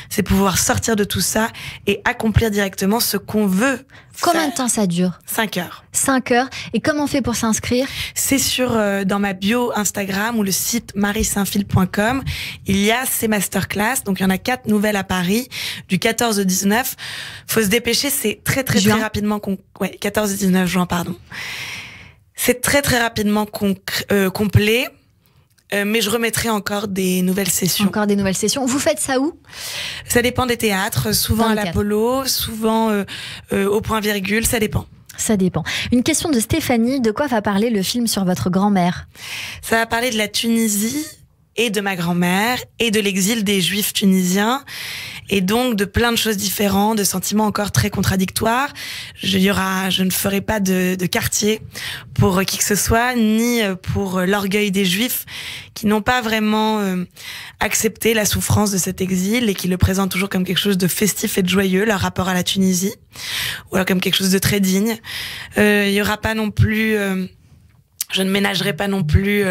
c'est pouvoir sortir de tout ça et accomplir directement ce qu'on veut. Combien de temps ça dure? 5 heures. 5 heures. Et comment on fait pour s'inscrire? C'est dans ma bio Instagram ou le site marisaintphil.com. Il y a ces masterclass. Donc, il y en a 4 nouvelles à Paris, du 14 au 19. Faut se dépêcher, c'est très rapidement 14 et 19 juin, pardon. C'est très rapidement complet. Mais je remettrai encore des nouvelles sessions. Encore des nouvelles sessions. Vous faites ça où? Ça dépend des théâtres, souvent à l'Apollo, souvent au Point Virgule, ça dépend. Ça dépend. Une question de Stéphanie, de quoi va parler le film sur votre grand-mère? Ça va parler de la Tunisie et de ma grand-mère et de l'exil des Juifs tunisiens, et donc de plein de choses différentes, de sentiments encore très contradictoires. Je ne ferai pas de quartier pour qui que ce soit, ni pour l'orgueil des Juifs qui n'ont pas vraiment accepté la souffrance de cet exil et qui le présentent toujours comme quelque chose de festif et de joyeux, leur rapport à la Tunisie, ou alors comme quelque chose de très digne. Il y aura pas non plus... Je ne ménagerai pas non plus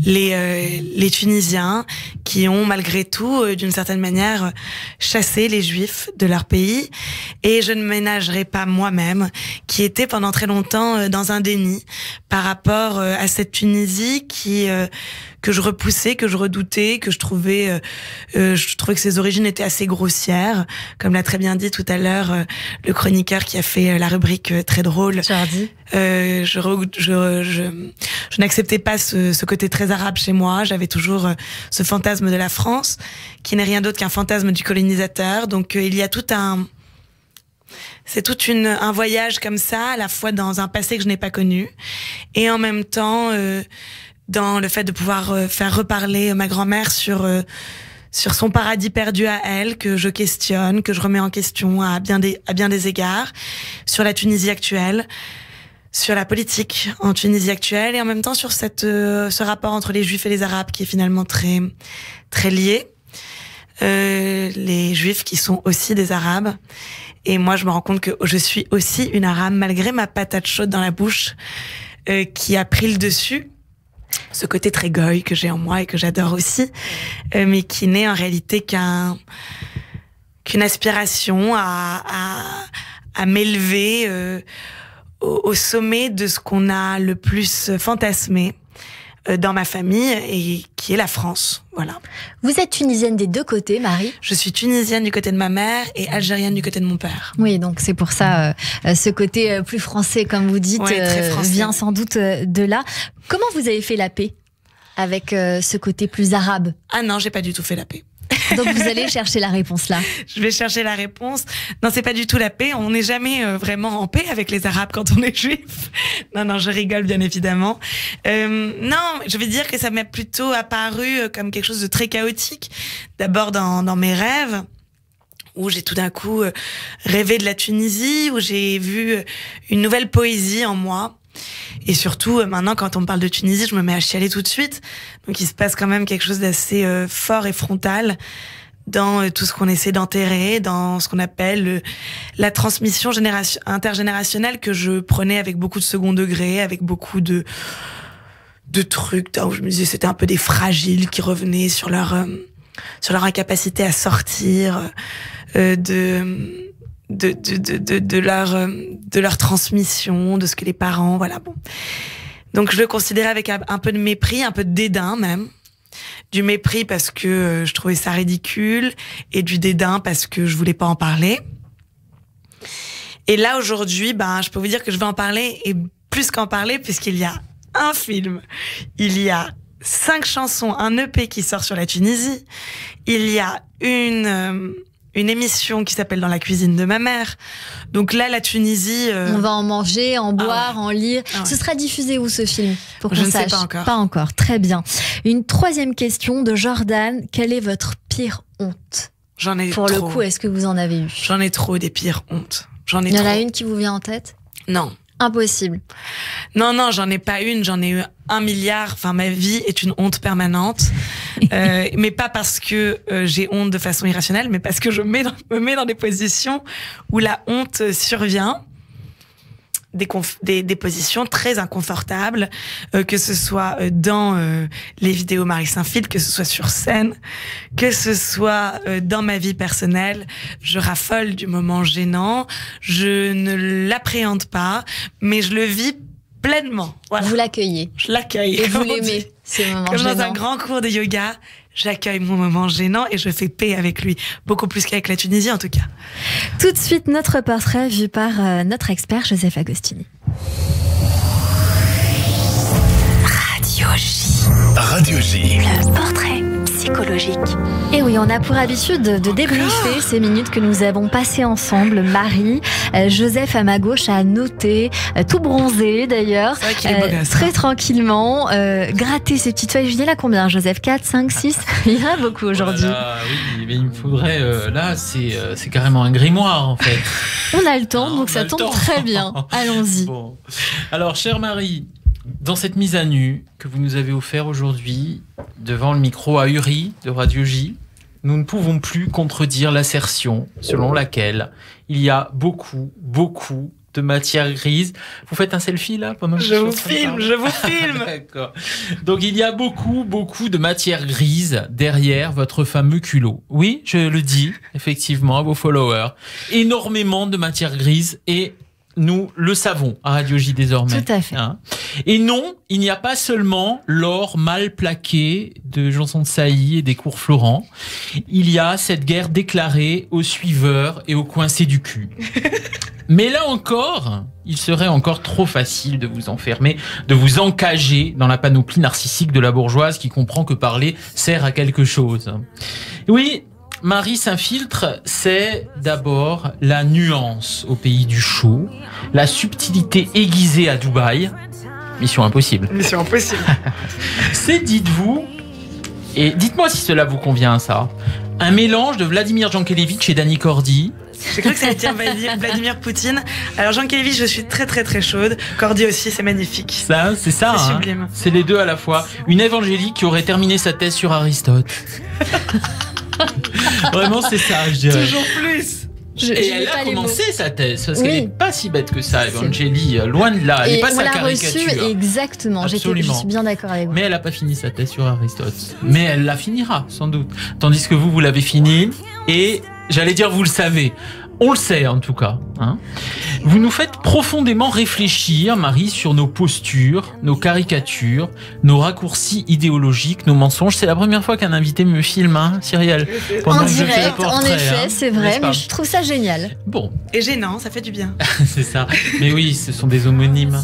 les Tunisiens qui ont malgré tout, d'une certaine manière, chassé les Juifs de leur pays. Et je ne ménagerai pas moi-même, qui était pendant très longtemps dans un déni par rapport à cette Tunisie que je repoussais, que je redoutais, que je trouvais que ses origines étaient assez grossières, comme l'a très bien dit tout à l'heure le chroniqueur qui a fait la rubrique très drôle. Je n'acceptais pas ce côté très arabe chez moi. J'avais toujours ce fantasme de la France, qui n'est rien d'autre qu'un fantasme du colonisateur. Donc il y a c'est un voyage comme ça, à la fois dans un passé que je n'ai pas connu, et en même temps dans le fait de pouvoir faire reparler ma grand-mère sur son paradis perdu à elle, que je questionne, que je remets en question à bien des égards, sur la Tunisie actuelle, sur la politique en Tunisie actuelle, et en même temps sur ce rapport entre les Juifs et les Arabes qui est finalement très très lié. Les Juifs qui sont aussi des Arabes, et moi je me rends compte que je suis aussi une Arabe malgré ma patate chaude dans la bouche qui a pris le dessus. Ce côté très goy que j'ai en moi et que j'adore aussi, mais qui n'est en réalité qu'une aspiration à m'élever au sommet de ce qu'on a le plus fantasmé dans ma famille, et qui est la France. Voilà. Vous êtes tunisienne des deux côtés, Marie? Je suis tunisienne du côté de ma mère et algérienne du côté de mon père. Oui, donc c'est pour ça ce côté plus français, comme vous dites, vient sans doute de là. Comment vous avez fait la paix avec ce côté plus arabe? Ah non, j'ai pas du tout fait la paix. Donc vous allez chercher la réponse là. Je vais chercher la réponse. Non, c'est pas du tout la paix. On n'est jamais vraiment en paix avec les Arabes quand on est juif. Non, je rigole bien évidemment. Non, je vais dire que ça m'est plutôt apparu comme quelque chose de très chaotique. D'abord dans mes rêves, où j'ai tout d'un coup rêvé de la Tunisie, où j'ai vu une nouvelle poésie en moi. Et surtout, maintenant, quand on me parle de Tunisie, je me mets à chialer tout de suite. Donc, il se passe quand même quelque chose d'assez fort et frontal dans tout ce qu'on essaie d'enterrer, dans ce qu'on appelle la transmission intergénérationnelle, que je prenais avec beaucoup de second degré, avec beaucoup de trucs où je me disais c'était un peu des fragiles qui revenaient sur leur incapacité à sortir de leur transmission, de ce que les parents, voilà, bon. Donc je le considérais avec un peu de mépris, un peu de dédain même. Du mépris parce que je trouvais ça ridicule, et du dédain parce que je voulais pas en parler. Et là aujourd'hui, je peux vous dire que je vais en parler, et plus qu'en parler, puisqu'il y a un film, il y a 5 chansons, un EP qui sort sur la Tunisie, il y a une émission qui s'appelle Dans la cuisine de ma mère. Donc là, la Tunisie... On va en manger, en boire, en lire. Ce sera diffusé où, ce film, pour qu'on sache? Je ne sais pas encore. Pas encore, très bien. Une troisième question de Jordan. Quelle est votre pire honte? J'en ai Pour trop. le coup, est-ce que vous en avez eu? J'en ai trop des pires hontes. J'en ai Il y en trop. a une qui vous vient en tête? Non. Impossible. Non, j'en ai pas une, j'en ai eu 1 milliard. Enfin, ma vie est une honte permanente. Mais pas parce que j'ai honte de façon irrationnelle, mais parce que je me mets dans des positions où la honte survient. Des positions très inconfortables, que ce soit dans les vidéos Marie Saint-Filtre, que ce soit sur scène, que ce soit dans ma vie personnelle. Je raffole du moment gênant, je ne l'appréhende pas, mais je le vis pleinement. Voilà. Vous l'accueillez. Je l'accueille. Et vous l'aimez, ces moments Comme gênants. dans un grand cours de yoga, j'accueille mon moment gênant et je fais paix avec lui. Beaucoup plus qu'avec la Tunisie, en tout cas. Tout de suite, notre portrait vu par notre expert Joseph Agostini. Radio J. Radio J. Le portrait psychologique. Et oui, on a pour habitude de débriefer ces minutes que nous avons passées ensemble. Marie, Joseph à ma gauche a noté, tout bronzé d'ailleurs, très tranquillement, gratter ses petites feuilles. Il y en a combien, Joseph? 4, 5, 6? Il y en a beaucoup aujourd'hui. Oui, mais il me faudrait, là, c'est carrément un grimoire en fait. On a le temps, donc ça tombe très bien. Allons-y. Bon. Alors, chère Marie, dans cette mise à nu que vous nous avez offerte aujourd'hui, devant le micro ahuri de Radio J, nous ne pouvons plus contredire l'assertion selon laquelle il y a beaucoup de matière grise. Vous faites un selfie là pendant que je vous filme. D'accord. Donc il y a beaucoup de matière grise derrière votre fameux culot. Oui, je le dis effectivement à vos followers. Énormément de matière grise et nous le savons à Radio J désormais. Tout à fait. Hein. Et non, il n'y a pas seulement l'or mal plaqué de Janson de Sailly et des cours Florent. Il y a cette guerre déclarée aux suiveurs et aux coincés du cul. Mais là encore, il serait encore trop facile de vous enfermer, de vous encager dans la panoplie narcissique de la bourgeoise qui comprend que parler sert à quelque chose. Oui, Marie Saint-Filtre, c'est d'abord la nuance au pays du show, la subtilité aiguisée à Dubaï. Mission impossible. Mission impossible. C'est, dites-vous, et dites-moi si cela vous convient, ça, un mélange de Vladimir Jankélévitch et Danny Cordy. J'ai cru que ça allait dire Vladimir Poutine. Alors Jankélévitch, je suis très chaude. Cordy aussi, c'est magnifique. Ça, c'est ça. C'est hein. sublime. C'est les deux à la fois. Une évangélique qui aurait terminé sa thèse sur Aristote. Vraiment, c'est ça, je dirais. Toujours plus. Et elle a commencé sa thèse, parce qu'elle n'est pas si bête que ça, Evangélie, loin de là. Elle n'est pas sa caricature. Reçue, exactement, je suis bien d'accord avec vous. Mais elle n'a pas fini sa thèse sur Aristote. Mais elle la finira, sans doute. Tandis que vous l'avez finie, et j'allais dire, vous le savez. On le sait en tout cas. Hein. Vous nous faites profondément réfléchir, Marie, sur nos postures, nos caricatures, nos raccourcis idéologiques, nos mensonges. C'est la première fois qu'un invité me filme, hein, Cyrielle. En direct, en effet, c'est vrai, mais je trouve ça génial. Bon. Et gênant, ça fait du bien. C'est ça. Mais oui, ce sont des homonymes.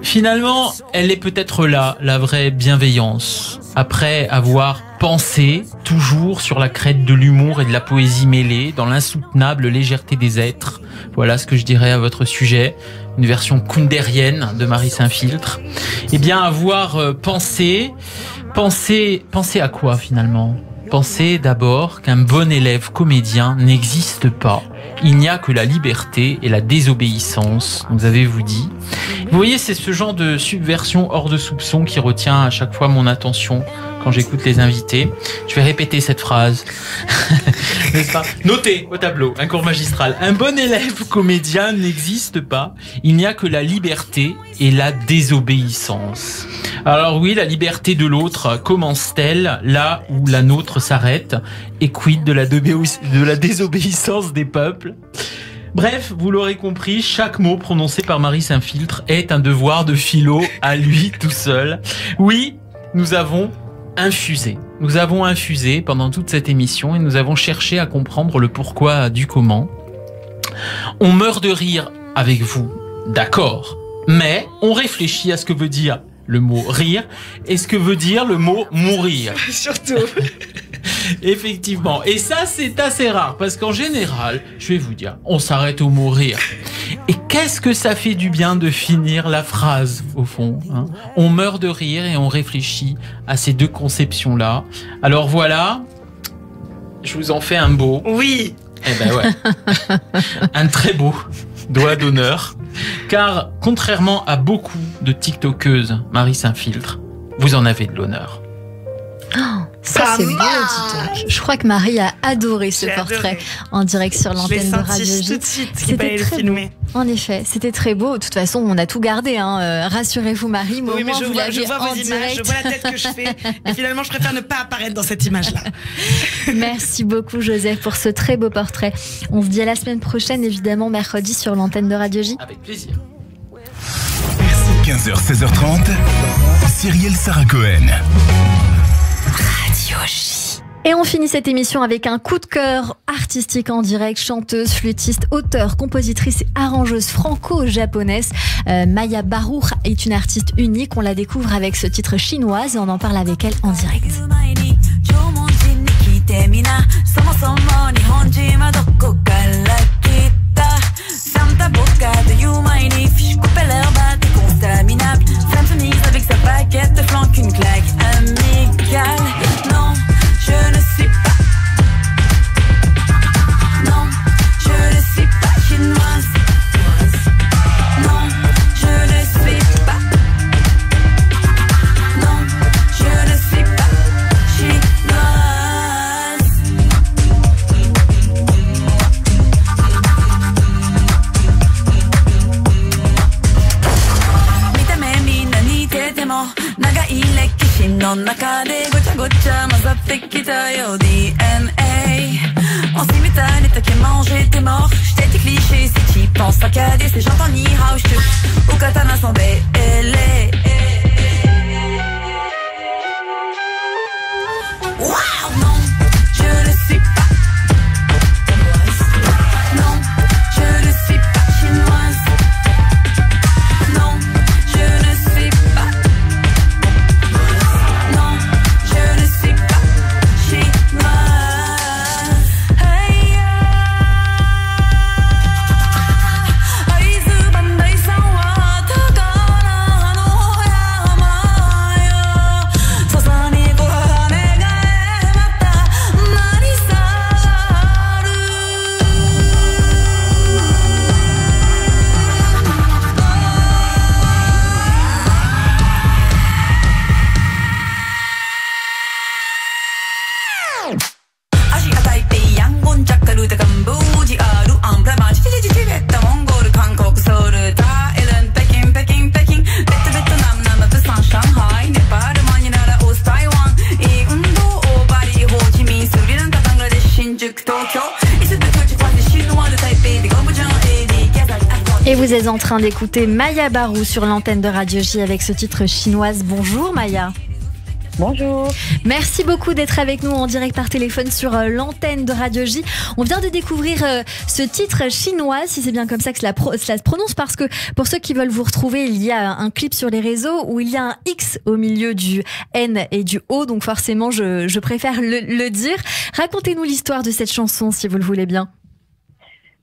Finalement, elle est peut-être là, la vraie bienveillance. Après avoir pensé toujours sur la crête de l'humour et de la poésie mêlée, dans l'insoutenable légèreté des êtres. Voilà ce que je dirais à votre sujet. Une version kundérienne de Marie Saint-Filtre. Eh bien, avoir pensé à quoi finalement? Pensez d'abord qu'un bon élève comédien n'existe pas. Il n'y a que la liberté et la désobéissance, nous avez-vous dit. Vous voyez, c'est ce genre de subversion hors de soupçon qui retient à chaque fois mon attention quand j'écoute les invités. Je vais répéter cette phrase. N'est-ce pas? Notez au tableau, un cours magistral. Un bon élève comédien n'existe pas. Il n'y a que la liberté et la désobéissance. Alors oui, la liberté de l'autre commence-t-elle là où la nôtre s'arrête? Et quid de la désobéissance des peuples? Bref, vous l'aurez compris, chaque mot prononcé par Marie Saint-Filtre est un devoir de philo à lui tout seul. Oui, nous avons infusé pendant toute cette émission et nous avons cherché à comprendre le pourquoi du comment. On meurt de rire avec vous, d'accord, mais on réfléchit à ce que veut dire le mot rire et ce que veut dire le mot mourir. Surtout. Effectivement. Et ça, c'est assez rare parce qu'en général, je vais vous dire, on s'arrête au mot rire. Et qu'est-ce que ça fait du bien de finir la phrase, au fond, hein? On meurt de rire et on réfléchit à ces deux conceptions-là. Alors voilà, je vous en fais un beau. Oui. Eh ben ouais. Un très beau doigt d'honneur. Car, contrairement à beaucoup de TikTokeuses, Marie Saint-Filtre, vous en avez de l'honneur. Oh, ça c'est beau, dis-donc. Je crois que Marie a adoré ce portrait en direct sur l'antenne de Radio J. tout de suite, c'était très beau. En effet, c'était très beau. De toute façon, on a tout gardé. Rassurez-vous, Marie. Oui, mais je vois vos images, je vois la tête que je fais. Et finalement, je préfère ne pas apparaître dans cette image-là. Merci beaucoup, Joseph, pour ce très beau portrait. On se dit à la semaine prochaine, évidemment, mercredi sur l'antenne de Radio J. Avec plaisir. 15h, 16h30, Cyrielle Sarah Cohen. Radio J. Et on finit cette émission avec un coup de cœur artistique en direct. Chanteuse, flûtiste, auteure, compositrice et arrangeuse franco-japonaise, Maya Baruch est une artiste unique. On la découvre avec ce titre chinoise et on en parle avec elle en direct. Avec sa baguette de flanc, une claque amicale. Non, je ne suis pas. Non, je ne suis pas chinoise. Non, je ne suis pas. Non, je ne suis pas chinoise. Mitame minna nitete mo nagai lekishi no naka de gocha gocha mazatte kita yo DNA. On s'imitait, t'as qu'à manger, t'es mort. J't'ai dit cliché, si t'y penses saccadé, c'est j'entends ni hao, j'te au katana sans bélé. Wow, non, je ne suis pas. Non, je ne suis pas chinoise. Non, je ne suis pas. Non, je ne suis pas chinoise. Hey, aizu bandai-san wa takara no yama yo. Sasa ni go hanegae mata narisaru. 아시아 타이페이 양곤 자카르타 캄보지 아루 앙브라마 치치치치베타 몽골 한국 서울 타일랜드北京베트남 남부산 상하이 네팔 마니라 오스 타이완 인도 바리 호치민 스리랑카 방글라데시 신주쿠 도쿄 이스트 토치 파티 시누아 타이페이 건부장 에디 게살. Et vous êtes en train d'écouter Maya Baruch sur l'antenne de Radio J avec ce titre chinoise. Bonjour Maya. Bonjour. Merci beaucoup d'être avec nous en direct par téléphone sur l'antenne de Radio J. On vient de découvrir ce titre chinois, si c'est bien comme ça que cela se prononce, parce que pour ceux qui veulent vous retrouver, il y a un clip sur les réseaux où il y a un X au milieu du N et du O, donc forcément je préfère le dire. Racontez-nous l'histoire de cette chanson si vous le voulez bien.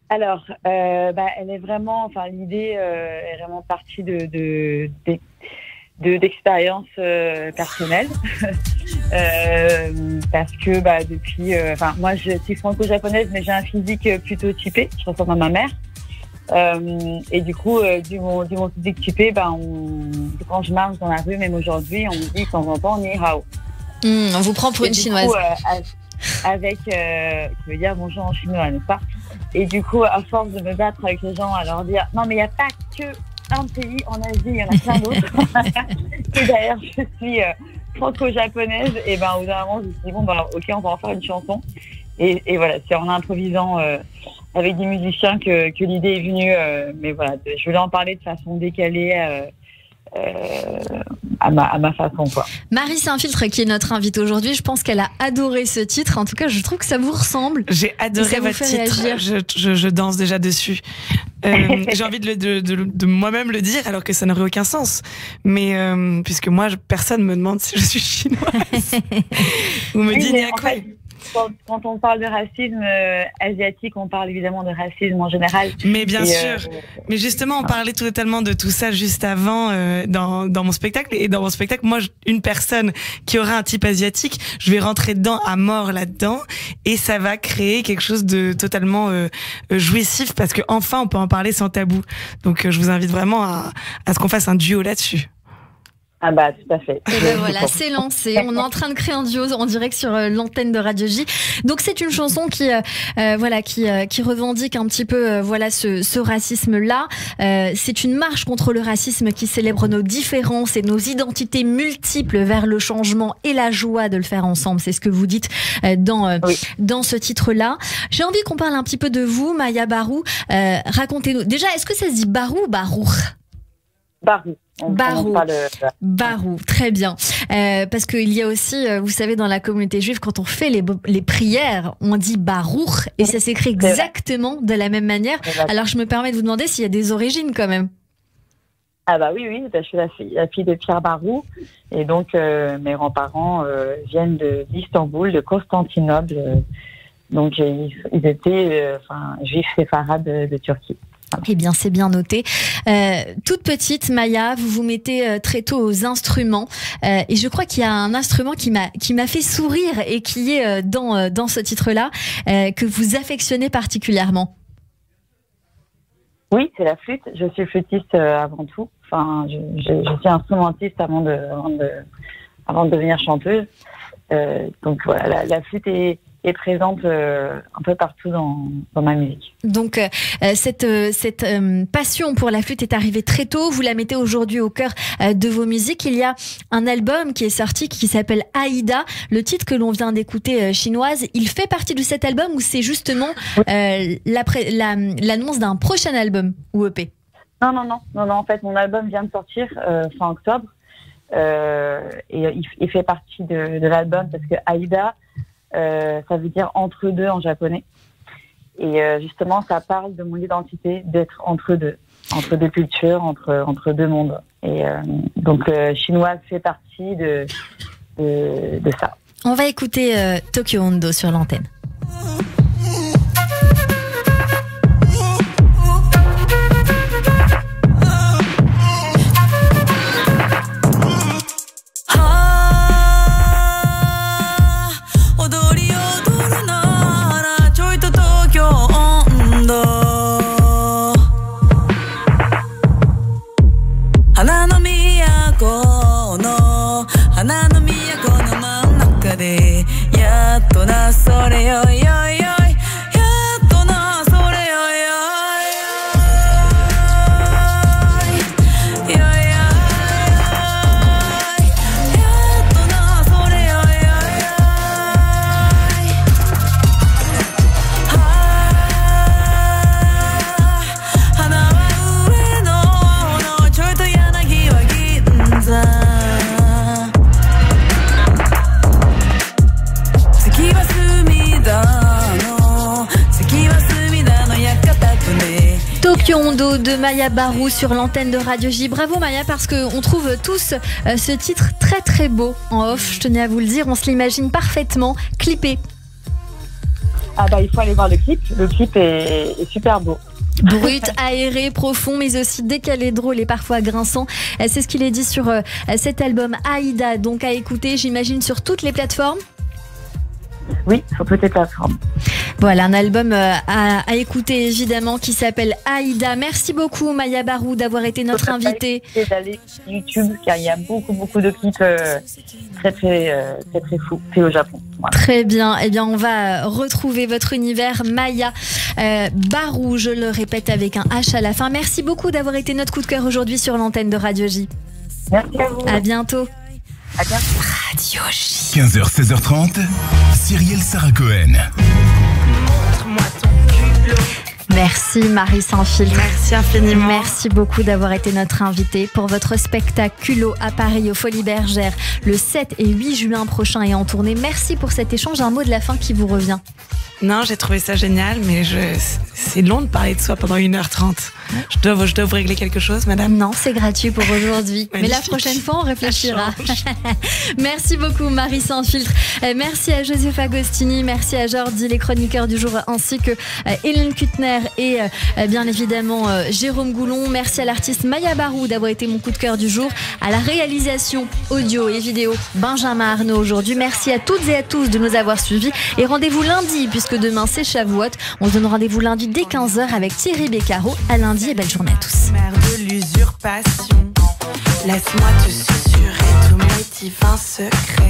Alors, elle est vraiment, enfin l'idée est vraiment partie d'expériences personnelles parce que depuis moi je suis franco-japonaise mais j'ai un physique plutôt typé, je ressemble à ma mère et du coup du mon physique typé quand je marche dans la rue, même aujourd'hui, on me dit de temps en temps ni hao. On vous prend pour une chinoise. Avec qui veut dire bonjour en chinois, n'est-ce pas? Et du coup, à force de me battre avec les gens, à leur dire non mais il n'y a pas que un pays en Asie, il y en a plein d'autres. Et d'ailleurs, je suis franco-japonaise. Et au bout d'un moment, je me suis dit, ok, on va en faire une chanson. Et voilà, c'est en improvisant avec des musiciens que l'idée est venue. Mais voilà, je voulais en parler de façon décalée. À ma façon, quoi. Marie Saint-Filtre, qui est notre invitée aujourd'hui, je pense qu'elle a adoré ce titre. En tout cas, je trouve que ça vous ressemble. J'ai adoré votre titre. Je danse déjà dessus. J'ai envie de moi-même le dire, alors que ça n'aurait aucun sens. Mais puisque moi, personne me demande si je suis chinoise. Vous me dites, quand on parle de racisme asiatique, on parle évidemment de racisme en général. Mais bien sûr. Mais justement, on parlait totalement de tout ça juste avant dans mon spectacle. Et dans mon spectacle, moi, une personne qui aura un type asiatique, je vais rentrer dedans à mort là-dedans, et ça va créer quelque chose de totalement jouissif, parce que enfin, on peut en parler sans tabou. Donc, je vous invite vraiment à ce qu'on fasse un duo là-dessus. Ah bah tout à fait. Et ben voilà, c'est lancé. On est en train de créer un duo en direct sur l'antenne de Radio J. Donc c'est une chanson qui revendique un petit peu ce racisme-là. C'est une marche contre le racisme qui célèbre nos différences et nos identités multiples vers le changement et la joie de le faire ensemble. C'est ce que vous dites dans ce titre-là. J'ai envie qu'on parle un petit peu de vous, Maya Barou. Racontez-nous. Déjà, est-ce que ça se dit Barou ou Barour? Barou. Barou, très bien. Parce qu'il y a aussi, vous savez, dans la communauté juive, quand on fait les prières, on dit Barour, et ça s'écrit exactement de la même manière. Alors je me permets de vous demander s'il y a des origines quand même. Ah bah oui, je suis la fille de Pierre Barou, et donc mes grands-parents viennent d'Istanbul, de Constantinople, donc ils étaient juifs séfarades de Turquie. Eh bien, c'est bien noté. Toute petite, Maya, vous vous mettez très tôt aux instruments. Et je crois qu'il y a un instrument qui m'a fait sourire et qui est dans ce titre-là, que vous affectionnez particulièrement. Oui, c'est la flûte. Je suis flûtiste avant tout. Enfin, je suis instrumentiste avant de devenir chanteuse. Donc voilà, la flûte est présente un peu partout dans ma musique. Donc cette passion pour la flûte est arrivée très tôt, vous la mettez aujourd'hui au cœur de vos musiques. Il y a un album qui est sorti qui s'appelle Aïda, le titre que l'on vient d'écouter, Chinoise. Il fait partie de cet album ou c'est justement l'annonce d'un prochain album ou EP? Non, en fait mon album vient de sortir fin octobre, et il fait partie de l'album parce que Aïda, ça veut dire entre deux en japonais. Et justement, ça parle de mon identité d'être entre deux cultures, entre deux mondes. Et donc, Chinoise fait partie de ça. On va écouter Tokyo Hondo sur l'antenne. Tokyo Hondo de Maya Barou sur l'antenne de Radio J. Bravo Maya, parce qu'on trouve tous ce titre très très beau en off, je tenais à vous le dire, on se l'imagine parfaitement clippé. Ah bah il faut aller voir le clip est super beau. Brut, aéré, profond, mais aussi décalé, drôle et parfois grinçant. C'est ce qu'il est dit sur cet album Aïda, donc à écouter, j'imagine, sur toutes les plateformes. Oui, sur toutes les plateformes. Voilà, un album à écouter évidemment qui s'appelle Aïda. Merci beaucoup Maya Barou d'avoir été notre invitée. C'est d'aller sur YouTube car il y a beaucoup de clips très fous faits au Japon. Voilà. Très bien, eh bien on va retrouver votre univers Maya Barou, je le répète avec un H à la fin. Merci beaucoup d'avoir été notre coup de cœur aujourd'hui sur l'antenne de Radio J. Merci à vous. À bientôt. À bientôt. Radio J. 15h, 16h30, Cyrielle Sarah Cohen. Merci Marie Saint-Filtre. Merci infiniment. Merci beaucoup d'avoir été notre invitée pour votre spectacle Culot à Paris, aux Folies Bergères, le 7 et 8 juin prochain et en tournée. Merci pour cet échange. Un mot de la fin qui vous revient. Non, j'ai trouvé ça génial, mais c'est long de parler de soi pendant 1h30. Je dois vous régler quelque chose, madame? Non, c'est gratuit pour aujourd'hui. Mais la prochaine fois, on réfléchira. Merci beaucoup, Marie Sans Filtre. Merci à Joseph Agostini, merci à Jordi, les chroniqueurs du jour, ainsi que Hélène Kuttner et bien évidemment Jérôme Goulon. Merci à l'artiste Maya Barou d'avoir été mon coup de cœur du jour. À la réalisation audio et vidéo, Benjamin Arnaud aujourd'hui. Merci à toutes et à tous de nous avoir suivis. Et rendez-vous lundi, puisque demain c'est Shavuot. On se donne rendez-vous lundi dès 15h avec Thierry Beccaro. À lundi et belle journée à tous. Mère de l'usurpation, laisse-moi te susurrer tous mes divins secrets.